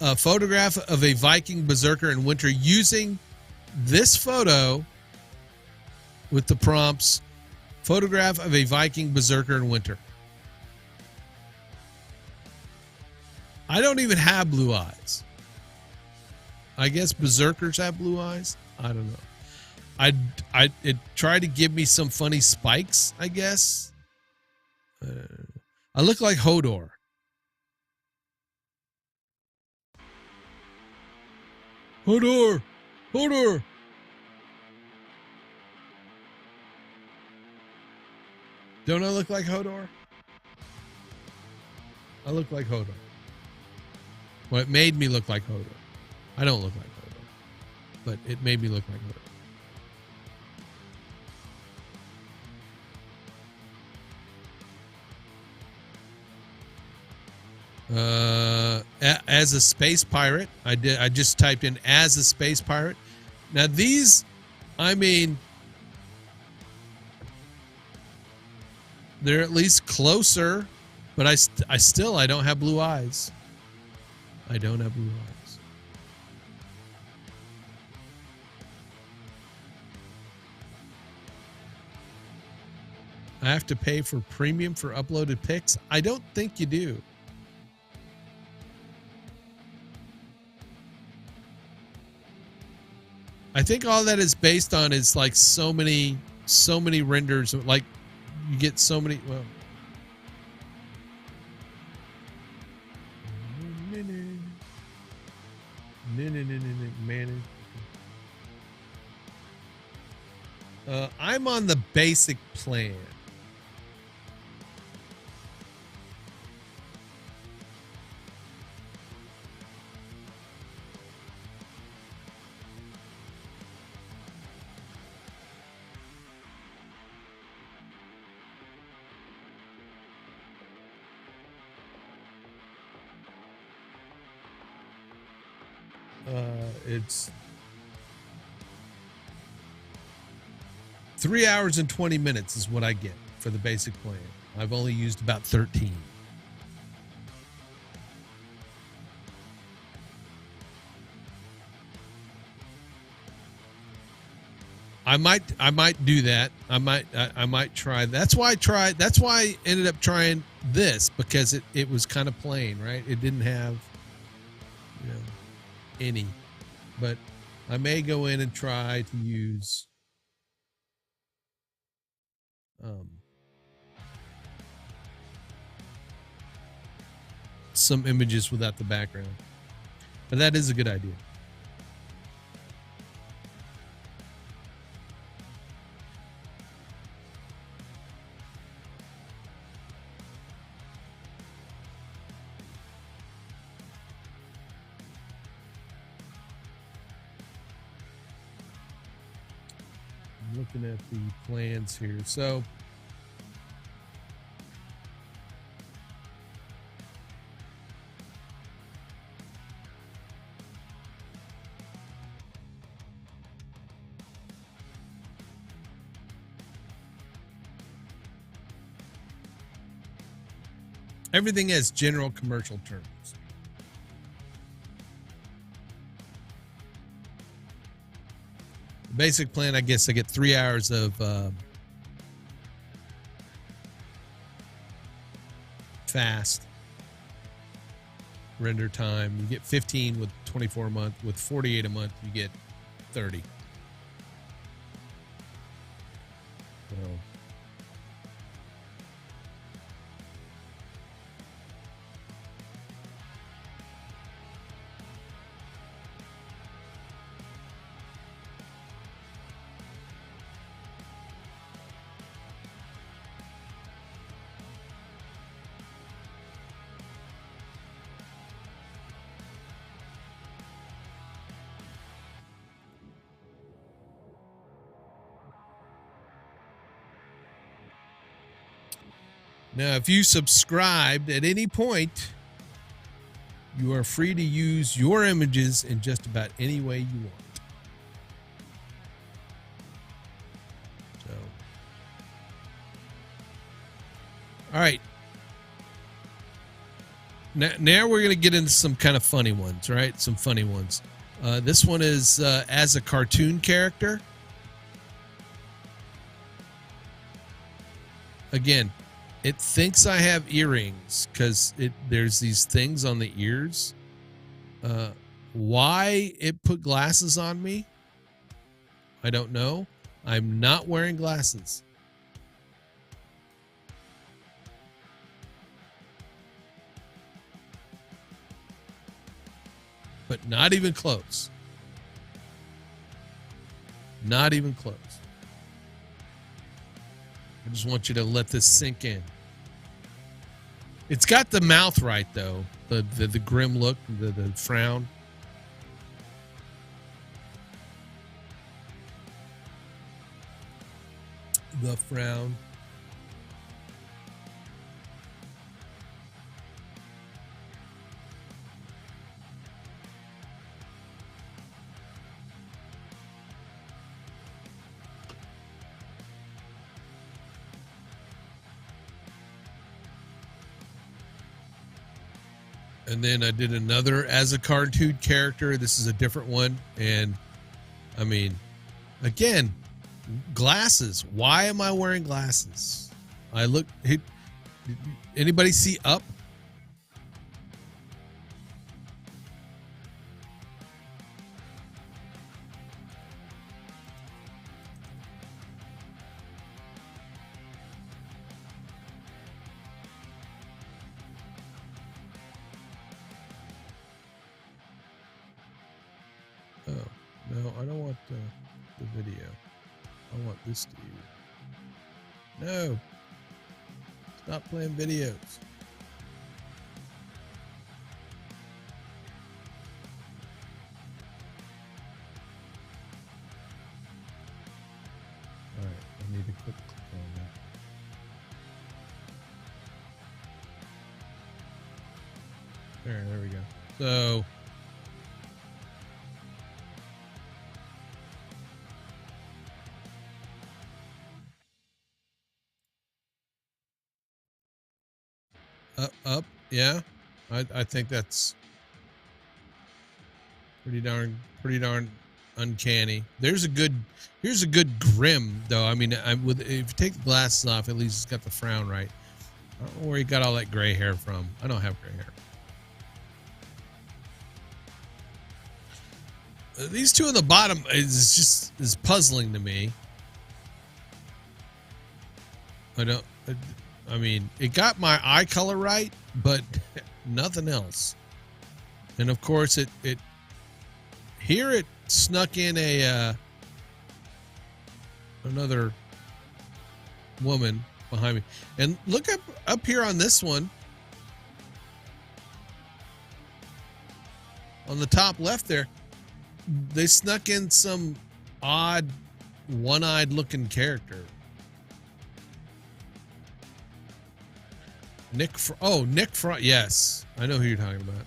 A photograph of a Viking berserker in winter using this photo with the prompts, photograph of a Viking berserker in winter. I don't even have blue eyes. I guess berserkers have blue eyes. I don't know. It tried to give me some funny spikes, I guess. I look like Hodor. Hodor. Don't I look like Hodor? I look like Hodor. Well, it made me look like Hodor. I don't look like Hodor, but it made me look like Hodor. As a space pirate, I just typed in as a space pirate. Now these, they're at least closer, but I don't have blue eyes. I don't have blue eyes. I have to pay for premium for uploaded pics. I don't think you do. I think all that is based on is like so many renders. Like you get so many. Well, I'm on the basic plan. It's 3 hours and 20 minutes is what I get for the basic plan. I've only used about 13. I might do that. I might try. That's why I ended up trying this, because it was kind of plain, right? It didn't have, any, but I may go in and try to use, some images without the background, but that is a good idea. Looking at the plans here. So everything has general commercial terms. The basic plan, I guess I get 3 hours of fast render time. You get 15 with 24 a month. With 48 a month, you get 30. So now, if you subscribed at any point, you are free to use your images in just about any way you want. So, all right. Now we're going to get into some kind of funny ones, right? Some funny ones. This one is as a cartoon character. Again, it thinks I have earrings because there's these things on the ears. Why it put glasses on me, I don't know. I'm not wearing glasses. But not even close. Not even close. I just want you to let this sink in. It's got the mouth right, though. The grim look, the frown. The frown. And then I did another as a cartoon character. This is a different one. And I mean, again, glasses. Why am I wearing glasses? I look. Anybody see Up? No, I don't want the video. I want this dude. No. Stop playing videos. All right, I need to click on that. There we go. So up, yeah. I think that's pretty darn uncanny. Here's a good grim though. I mean, if you take the glasses off, at least it's got the frown right. I don't know where he got all that gray hair from. I don't have gray hair. These two on the bottom is puzzling to me. I mean, it got my eye color right, but nothing else. And of course, it snuck in another woman behind me. And look up here on this one, on the top left there, they snuck in some odd one-eyed looking character. Nick Frost. Yes, I know who you're talking about.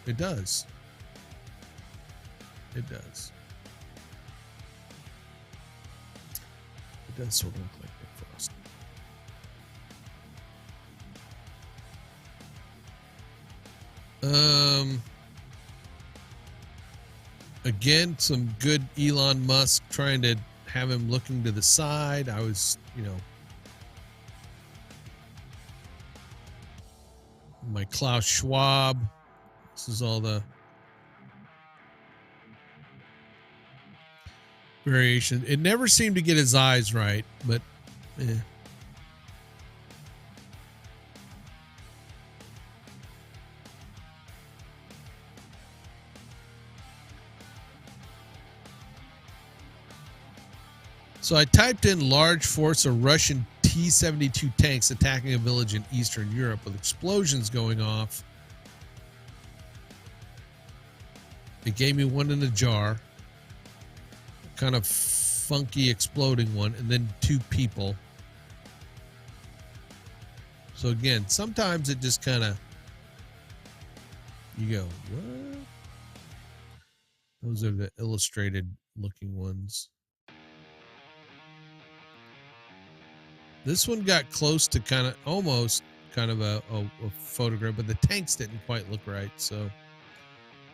It does. It does sort of look like Nick Frost. Again, some good Elon Musk trying to have him looking to the side. I was, my Klaus Schwab. This is all the variation. It never seemed to get his eyes right, but So I typed in large force of Russian T-72 tanks attacking a village in Eastern Europe with explosions going off. It gave me one in a jar, kind of funky exploding one, and then two people. So again, sometimes it just kind of, you go, what? Those are the illustrated looking ones. This one got close to almost kind of a photograph, but the tanks didn't quite look right, so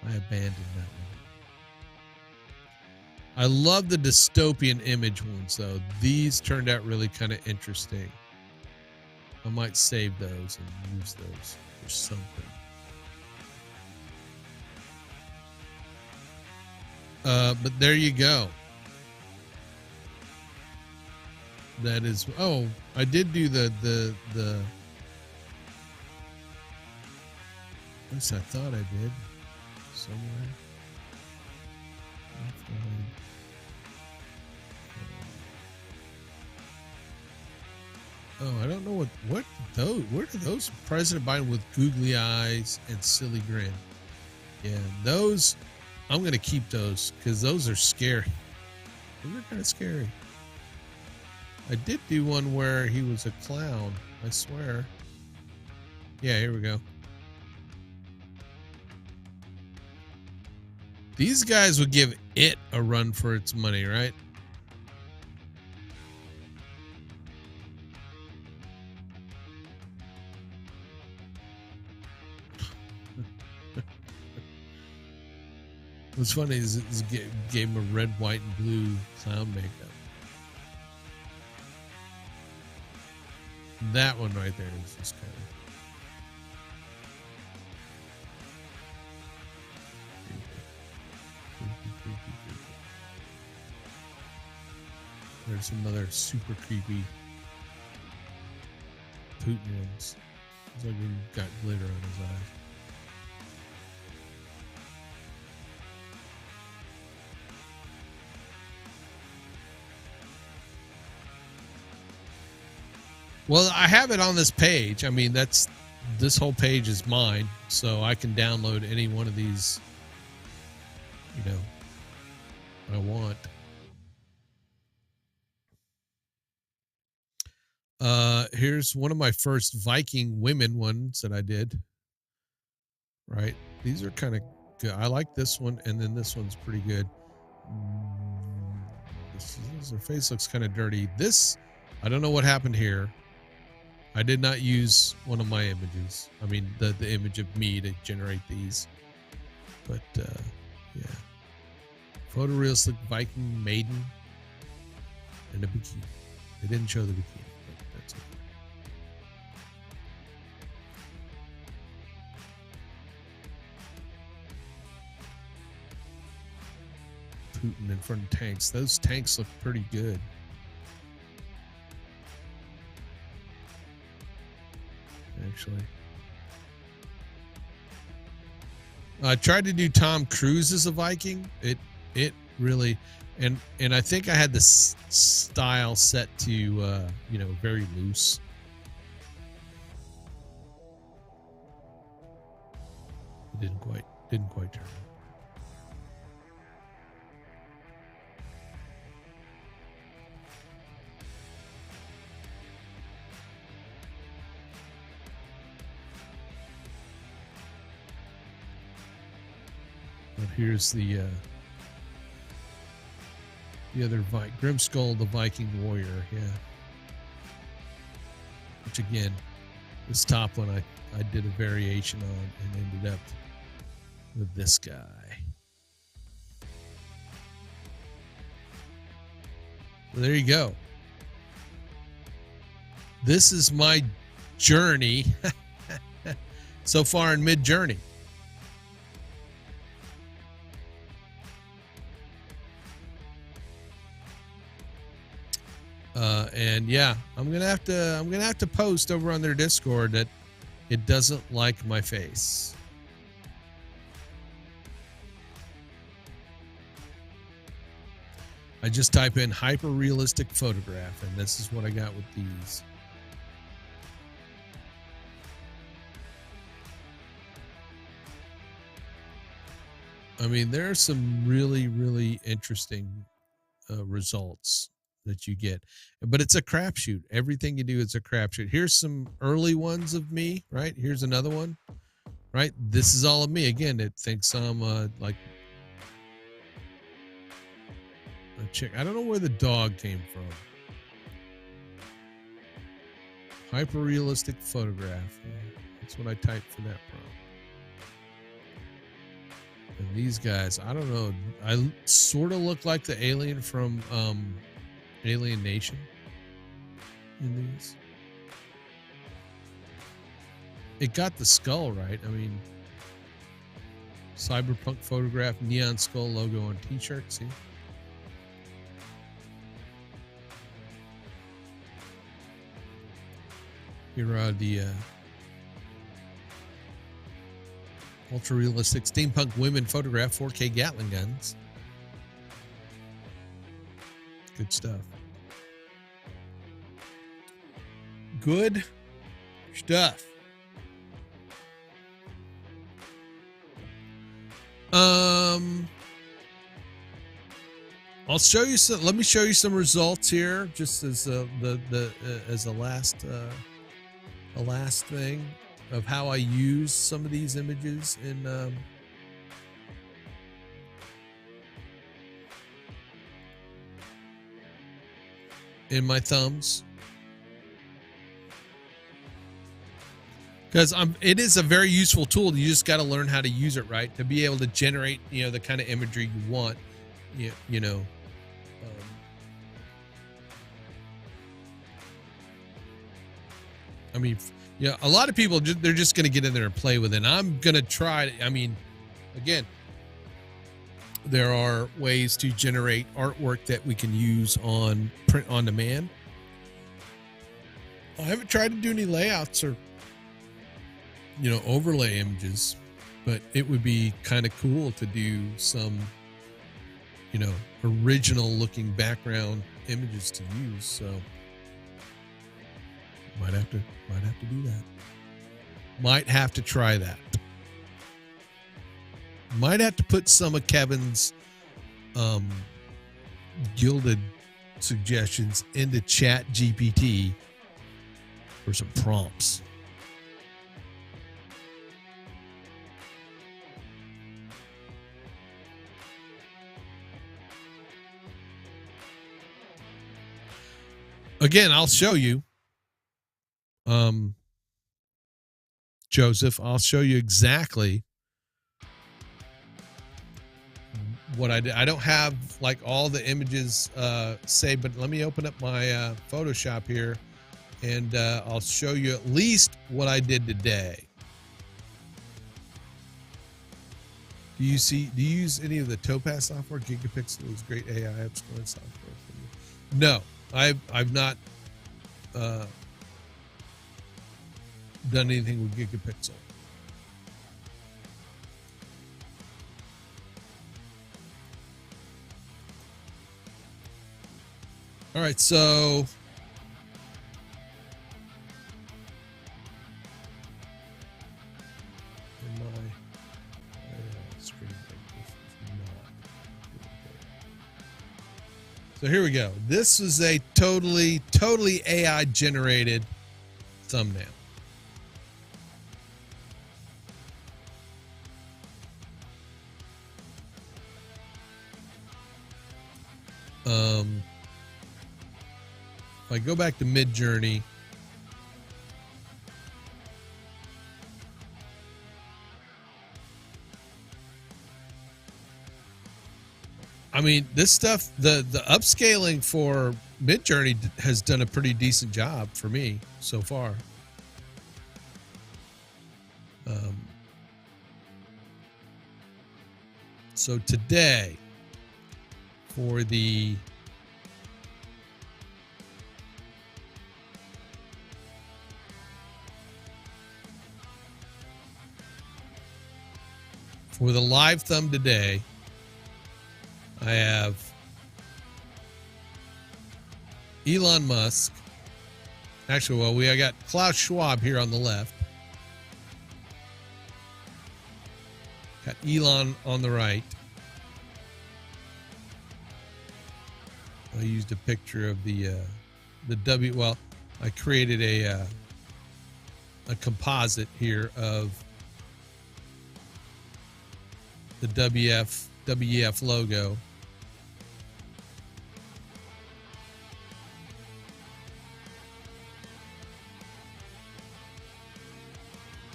I abandoned that one. I love the dystopian image ones, though. These turned out really kind of interesting. I might save those and use those for something. But there you go. That is, I did do the at least I thought I did somewhere. I don't know what where do those President Biden with googly eyes and silly grin? Yeah, those, I'm going to keep those because those are scary. Those are kind of scary. I did do one where he was a clown, I swear. Yeah, here we go. These guys would give it a run for its money, right? What's funny is it gave him a red, white, and blue clown makeup. That one right there is just kind of there's some other super creepy Putin ones. It's like he got glitter on his eyes. Well, I have it on this page. I mean, this whole page is mine, so I can download any one of these, I want. Here's one of my first Viking women ones that I did. Right? These are kind of good. I like this one, and then this one's pretty good. Her face looks kind of dirty. This, I don't know what happened here. I did not use one of my images. I mean, the image of me to generate these. But, yeah. Photorealistic Viking maiden in a bikini. They didn't show the bikini, but that's okay. Putin in front of tanks. Those tanks look pretty good. Actually, I tried to do Tom Cruise as a Viking. It really, and I think I had the style set to very loose. It didn't quite turn out. But here's the other Grimskull, the Viking warrior. Yeah. Which again, this top one I did a variation on and ended up with this guy. So there you go. This is my journey so far in Midjourney. And yeah, I'm gonna have to post over on their Discord that it doesn't like my face. I just type in hyper realistic photograph, and this is what I got with these. I mean, there are some really, really interesting results that you get, but it's a crapshoot. Everything you do is a crapshoot. Here's some early ones of me, right? Here's another one, right? This is all of me. Again, it thinks I'm like a chick. I don't know where the dog came from. Hyper realistic photograph. Yeah, that's what I typed for that prompt. And these guys, I don't know. I sort of look like the alien from Alien Nation in these. It got the skull right. I mean, cyberpunk photograph, neon skull logo on t-shirt. See? Here are the ultra realistic steampunk women photograph 4K Gatling guns. Good stuff. Good stuff. I'll show you some. Let me show you some results here, just as as a last thing of how I use some of these images in my thumbs, because it is a very useful tool. You just got to learn how to use it right to be able to generate the kind of imagery you want. I mean, a lot of people they're just going to get in there and play with it. And I'm going to try. I mean, again, there are ways to generate artwork that we can use on print on demand. I haven't tried to do any layouts or, overlay images, but it would be kind of cool to do some, original looking background images to use. So might have to do that. Might have to try that. Might have to put some of Kevin's gilded suggestions into Chat GPT for some prompts. Again, I'll show you. Joseph, I'll show you exactly what I did. I don't have like all the images saved, but let me open up my Photoshop here, and I'll show you at least what I did today. Do you use any of the Topaz software? Gigapixel is great AI upscaling software. No, I've not done anything with Gigapixel. All right, so so here we go. This is a totally AI generated thumbnail. If I go back to Midjourney, I mean, this stuff, the upscaling for Midjourney has done a pretty decent job for me so far. So today, for the live thumb today, I have Elon Musk. Actually, well, I got Klaus Schwab here on the left. Got Elon on the right. I used a picture of the W. Well, I created a composite here of the WEF logo.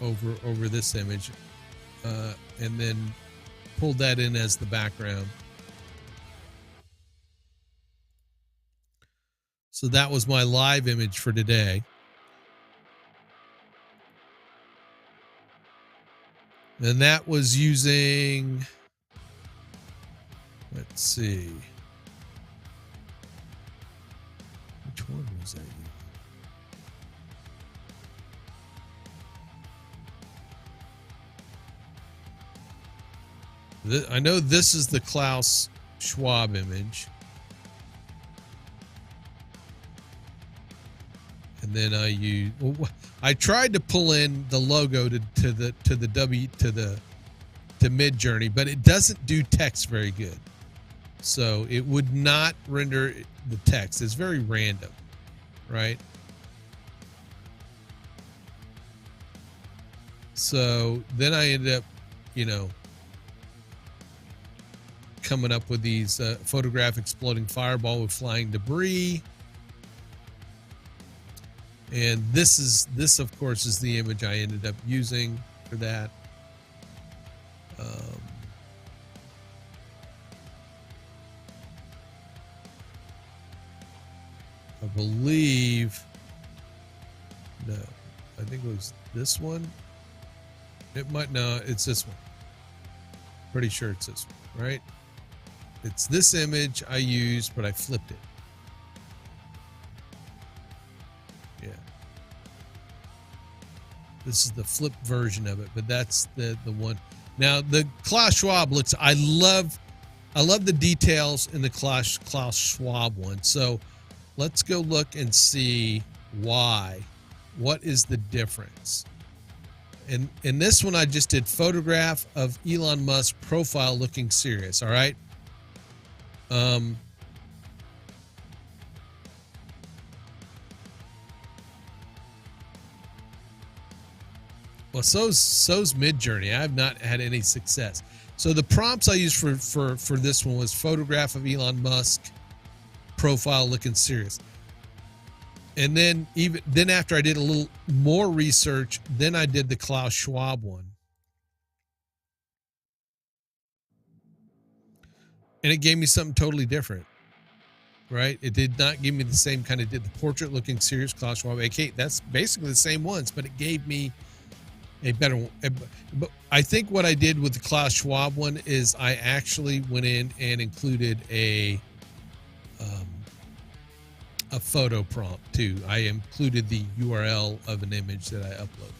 Over this image, and then pulled that in as the background. So that was my live image for today. And that was using, let's see, which one was that? I know this is the Klaus Schwab image. And then I tried to pull in the logo to Midjourney, but it doesn't do text very good. So it would not render the text. It's very random, right? So then I ended up, coming up with these photograph exploding fireball with flying debris. And this of course is the image I ended up using for that. I believe, no, I think it was this one. It might, no, it's this one. Pretty sure it's this one, right? It's this image I used, but I flipped it. Yeah. This is the flip version of it, but that's the one. Now the Klaus Schwab looks, I love the details in the Klaus Schwab one. So let's go look and see why. What is the difference? And in this one, I just did photograph of Elon Musk profile looking serious. All right. Well, so's Midjourney. I have not had any success. So the prompts I used for this one was photograph of Elon Musk profile looking serious. And then after I did a little more research, then I did the Klaus Schwab one. and it gave me something totally different. Right? It did not give me the same kind of, did the portrait looking serious Klaus Schwab. Okay, that's basically the same ones, but it gave me a better one. But I think what I did with the Klaus Schwab one is I actually went in and included a photo prompt too. I included the URL of an image that I uploaded,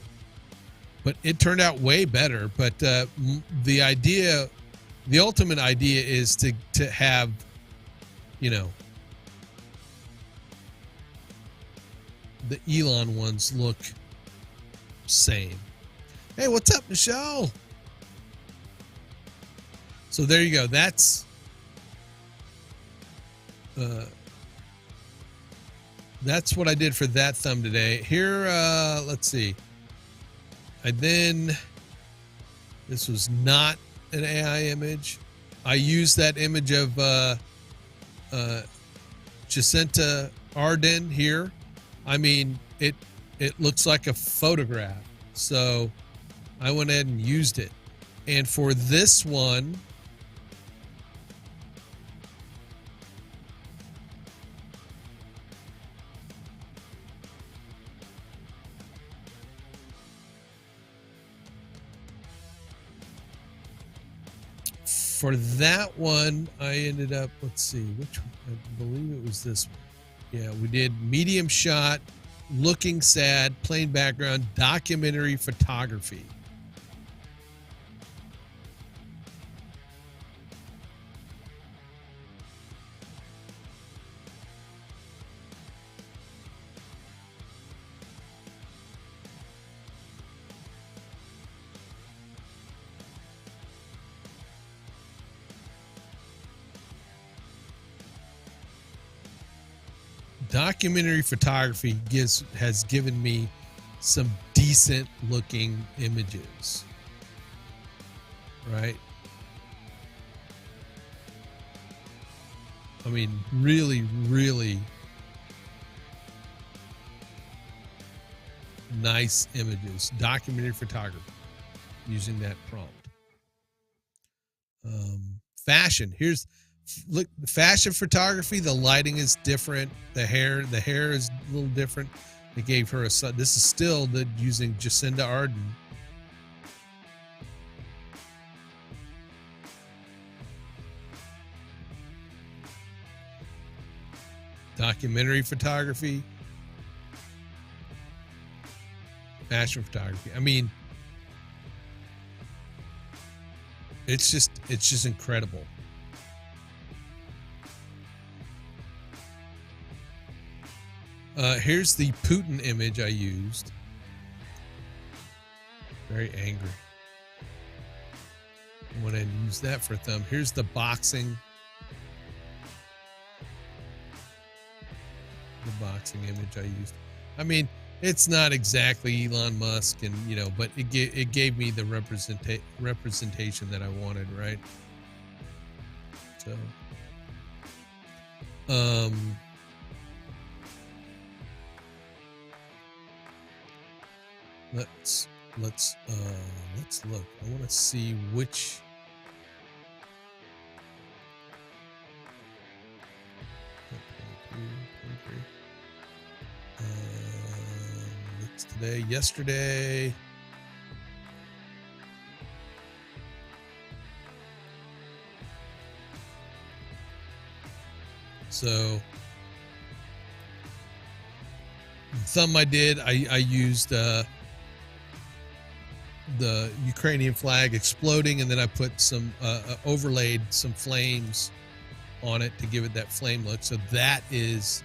but it turned out way better. But the idea, the ultimate idea is to have, you know, the Elon ones look same. Hey, what's up, Michelle? So there you go. That's what I did for that thumb today. Here, let's see. This was not an AI image. I used that image of Jacinta Ardern here. I mean, it looks like a photograph. So I went ahead and used it. And for this one, I ended up, let's see, which one? I believe it was this one. Yeah, we did medium shot, looking sad, plain background, documentary photography. Documentary photography has given me some decent looking images, right? I mean, really, really nice images. Documentary photography using that prompt. Fashion. Look, fashion photography, the lighting is different. The hair is a little different. They gave her this is still using Jacinta Ardern. Documentary photography, fashion photography. I mean, it's just incredible. Here's the Putin image I used. Very angry. I want to use that for a thumb. Here's the boxing. The boxing image I used. I mean, it's not exactly Elon Musk, and but it gave me the representation that I wanted, right? So, let's look. I want to see which. It's today. Yesterday. So the thumb I did, I used the Ukrainian flag exploding, and then I put some overlaid some flames on it to give it that flame look. So that's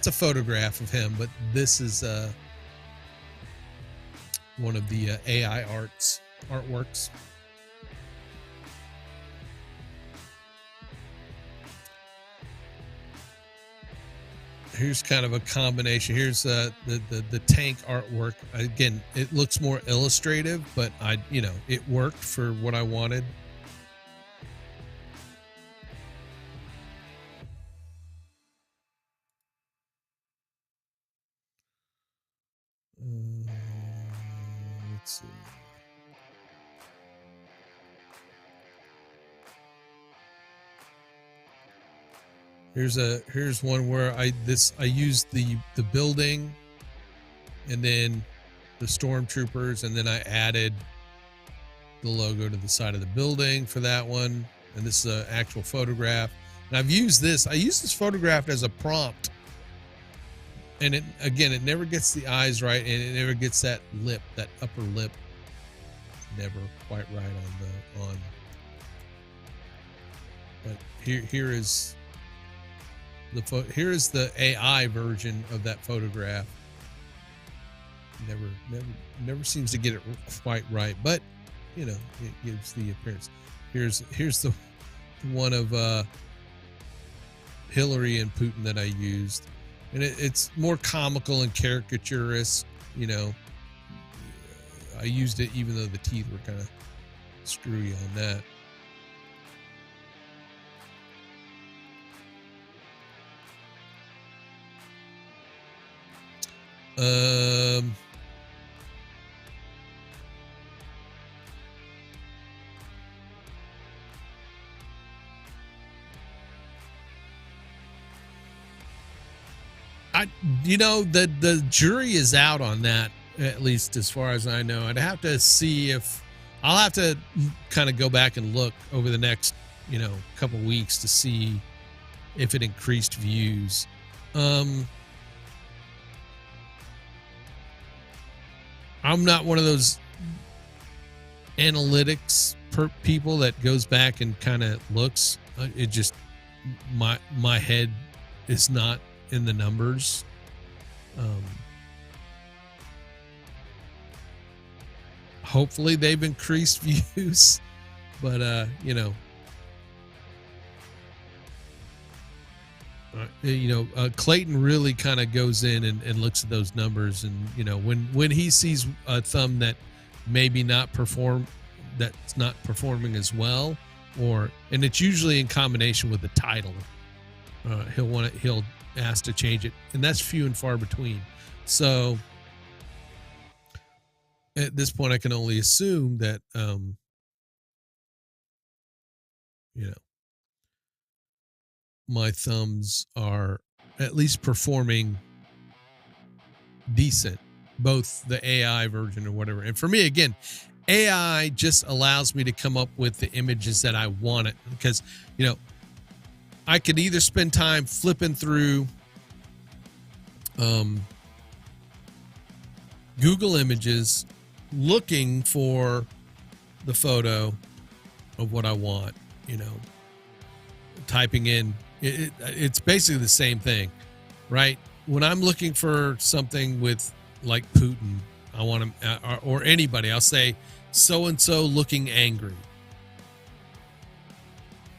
a photograph of him, but this is one of the AI artworks. Here's kind of a combination. Here's the tank artwork. Again, it looks more illustrative, but it worked for what I wanted. Let's see. Here's one where I used the building and then the stormtroopers, and then I added the logo to the side of the building for that one. And this is an actual photograph. And I use this photograph as a prompt. And it never gets the eyes right, and it never gets that upper lip never quite right on. But here is the AI version of that photograph. Never seems to get it quite right, but it gives the appearance. Here's the one of Hillary and Putin that I used, and it's more comical and caricaturous. I used it even though the teeth were kind of screwy on that. The jury is out on that, at least as far as I know. I'd have to see I'll have to kind of go back and look over the next, couple weeks to see if it increased views. I'm not one of those analytics people that goes back and kind of looks. It just my head is not in the numbers. Hopefully they've increased views, but Clayton really kind of goes in and looks at those numbers, and when he sees a thumb that maybe that's not performing as well, and it's usually in combination with the title, he'll ask to change it, and that's few and far between. So at this point I can only assume that my thumbs are at least performing decent, both the AI version or whatever. And for me, again, AI just allows me to come up with the images that I want it, because I could either spend time flipping through Google Images looking for the photo of what I want, typing in. It's basically the same thing, right? When I'm looking for something with like Putin, I want him, or anybody, I'll say so-and-so looking angry,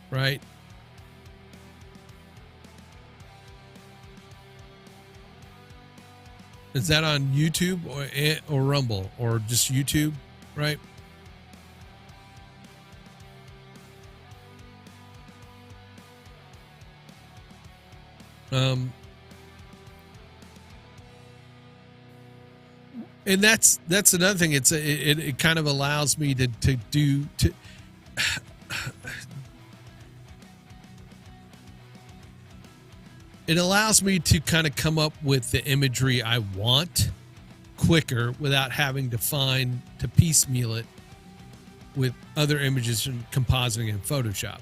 right? Is that on YouTube or Rumble or just YouTube, right? And that's another thing. It kind of allows me to it allows me to kind of come up with the imagery I want quicker without having to piecemeal it with other images and compositing in Photoshop.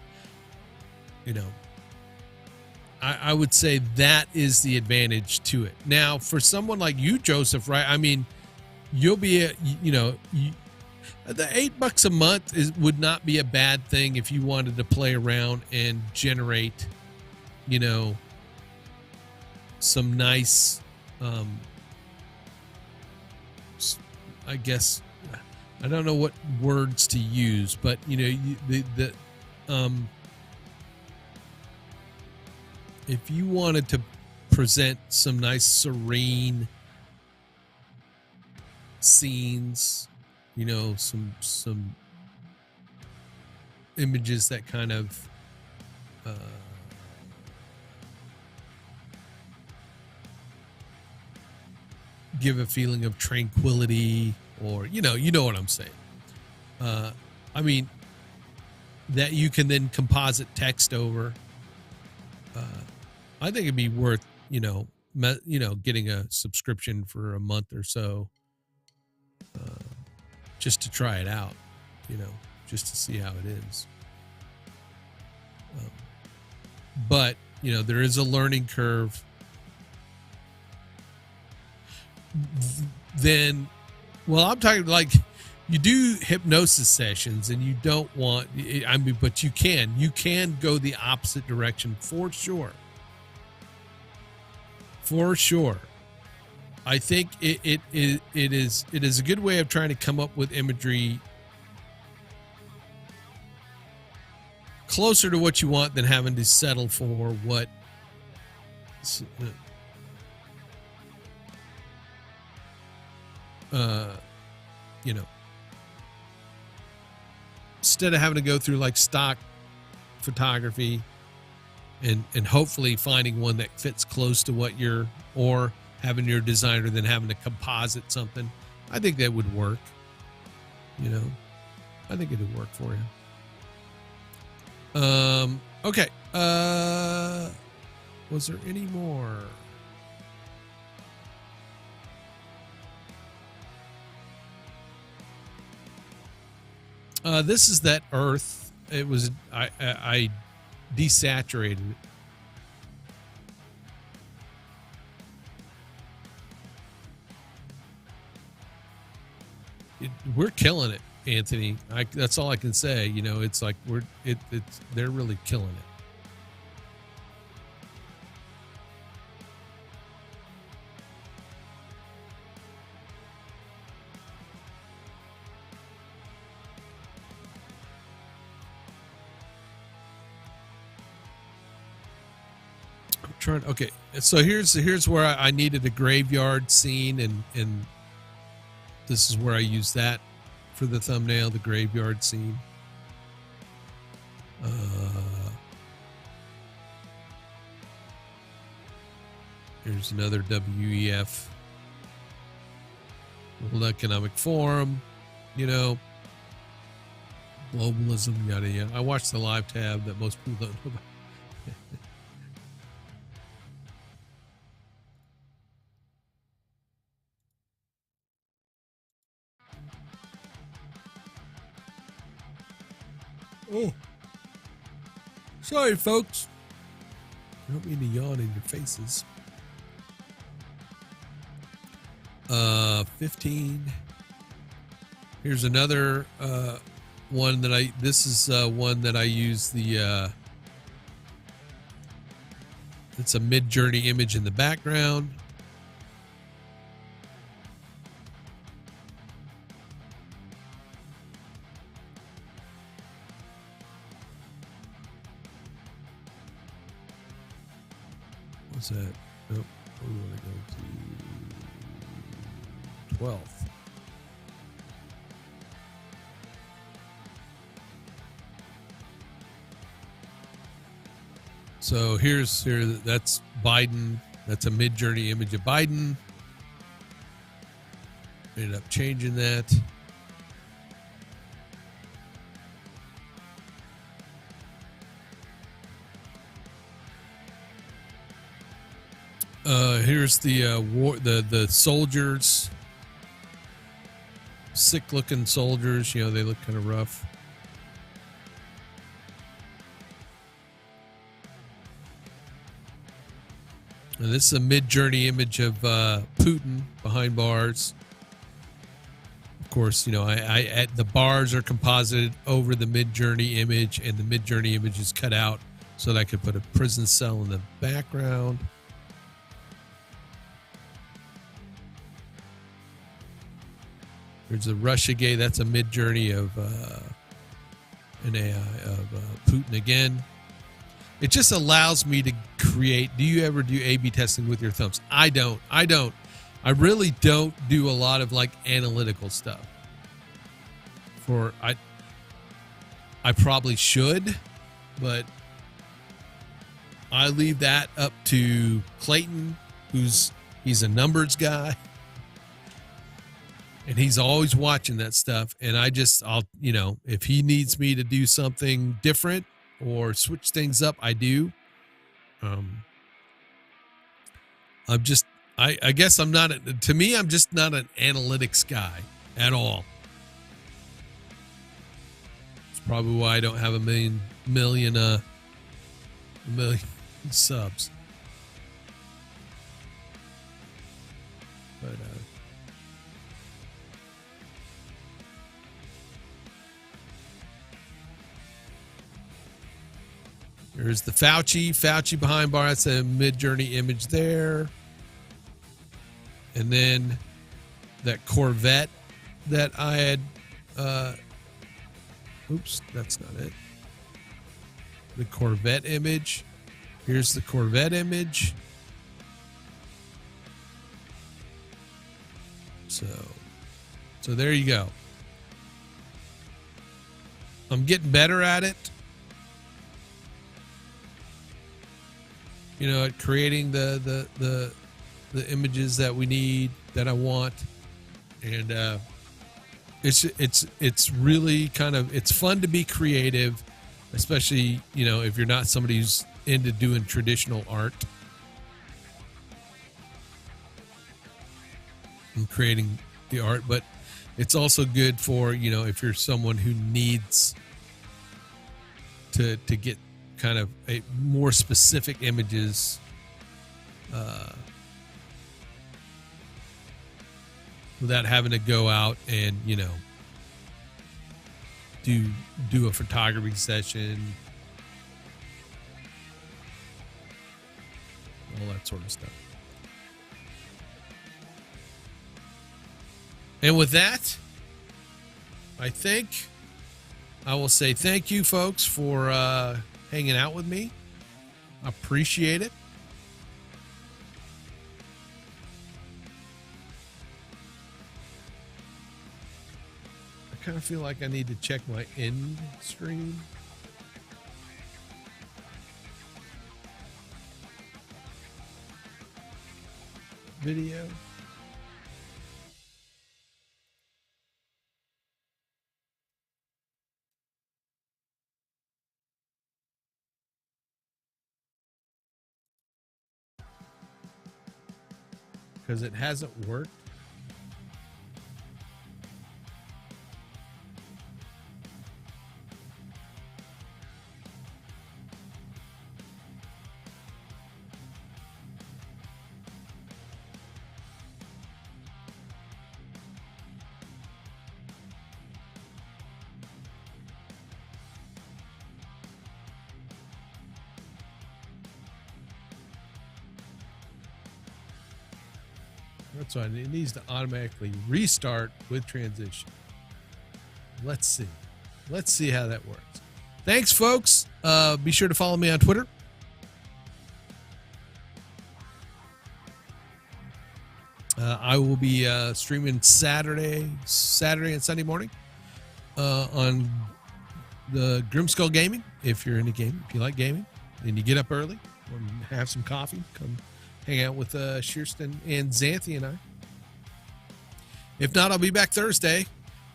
I would say that is the advantage to it. Now, for someone like you, Joseph, right? I mean, you'll be the $8 a month would not be a bad thing if you wanted to play around and generate, some nice, I guess, I don't know what words to use, but if you wanted to present some nice serene scenes, some images that kind of give a feeling of tranquility, or you know what I'm saying. I mean, that you can then composite text over. I think it'd be worth, getting a subscription for a month or so, just to try it out, just to see how it is. But, there is a learning curve. Then, well, I'm talking like you do hypnosis sessions and you don't want, but you can go the opposite direction for sure. For sure. I think it is a good way of trying to come up with imagery closer to what you want than having to settle for what instead of having to go through like stock photography and hopefully finding one that fits close to what or having your designer then having to composite something. I think that would work. I think it would work for you. Okay. Was there any more? This is that Earth. It was I desaturated it. We're killing it, Anthony. That's all I can say. It's like they're really killing it. Okay, so here's where I needed a graveyard scene, and this is where I use that for the thumbnail, the graveyard scene. Here's another WEF, World Economic Forum, globalism, yada yada. I watched the live tab that most people don't know about. Oh, sorry, folks. I don't mean to yawn in your faces. 15. Here's another one that this is one that I use it's a Midjourney image in the background. What's that? Nope. We want to go to 12th. So that's Biden. That's a Midjourney image of Biden. Ended up changing that. Here's the soldiers, sick looking soldiers. They look kind of rough. And this is a Midjourney image of Putin behind bars. Of course, the bars are composited over the Midjourney image, and the Midjourney image is cut out so that I could put a prison cell in the background. There's a Russiagate. That's a Midjourney of an AI of Putin again. It just allows me to create. Do you ever do A/B testing with your thumbs? I don't. I really don't do a lot of like analytical stuff. I probably should, but I leave that up to Clayton, he's a numbers guy. And he's always watching that stuff. And I'll, if he needs me to do something different or switch things up, I do. I guess I'm not, to me, I'm just not an analytics guy at all. It's probably why I don't have a million subs. But, there's the Fauci behind bar. That's a Midjourney image there. And then that Corvette that I had, oops, that's not it. The Corvette image. Here's the Corvette image. So there you go. I'm getting better at it. You know, at creating the images that we need, that I want. And it's really kind of, it's fun to be creative, especially, you know, if you're not somebody who's into doing traditional art and creating the art. But it's also good for, you know, if you're someone who needs to get kind of a more specific images, without having to go out and, you know, do a photography session, all that sort of stuff. And with that, I think I will say thank you, folks, for hanging out with me. I appreciate it. I kind of feel like I need to check my end stream. Video. Because it hasn't worked. That's why it needs to automatically restart with transition. Let's see. Let's see how that works. Thanks, folks. Be sure to follow me on Twitter. I will be streaming Saturday and Sunday morning on the Grimskull Gaming. If you're into gaming, if you like gaming, and you get up early and have some coffee, come hang out with Shearston and Xanthi and I. If not, I'll be back Thursday.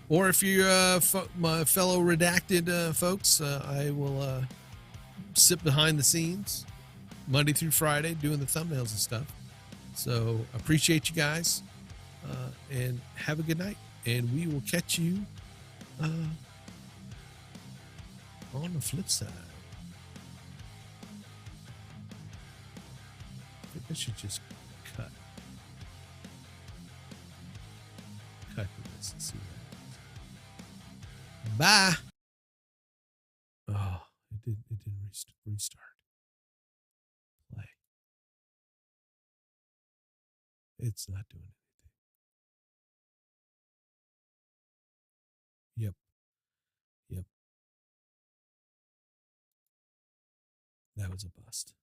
Or if you're my fellow Redacted folks, I will sit behind the scenes Monday through Friday doing the thumbnails and stuff. So appreciate you guys, and have a good night. And we will catch you on the flip side. I think I should just cut this and see what happens. Bye. Oh, it didn't restart. Play. It's not doing anything. Yep. That was a bust.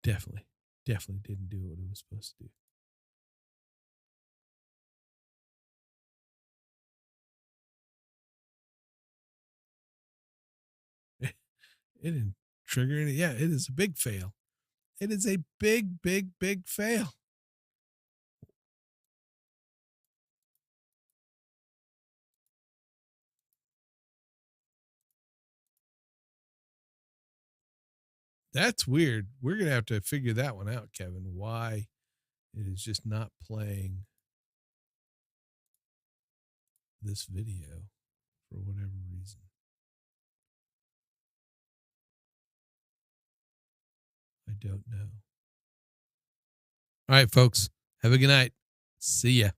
Definitely didn't do what it was supposed to do. It didn't trigger any. Yeah, it is a big fail. It is a big fail. That's weird. We're going to have to figure that one out, Kevin, why it is just not playing this video for whatever reason. I don't know. All right, folks. Have a good night. See ya.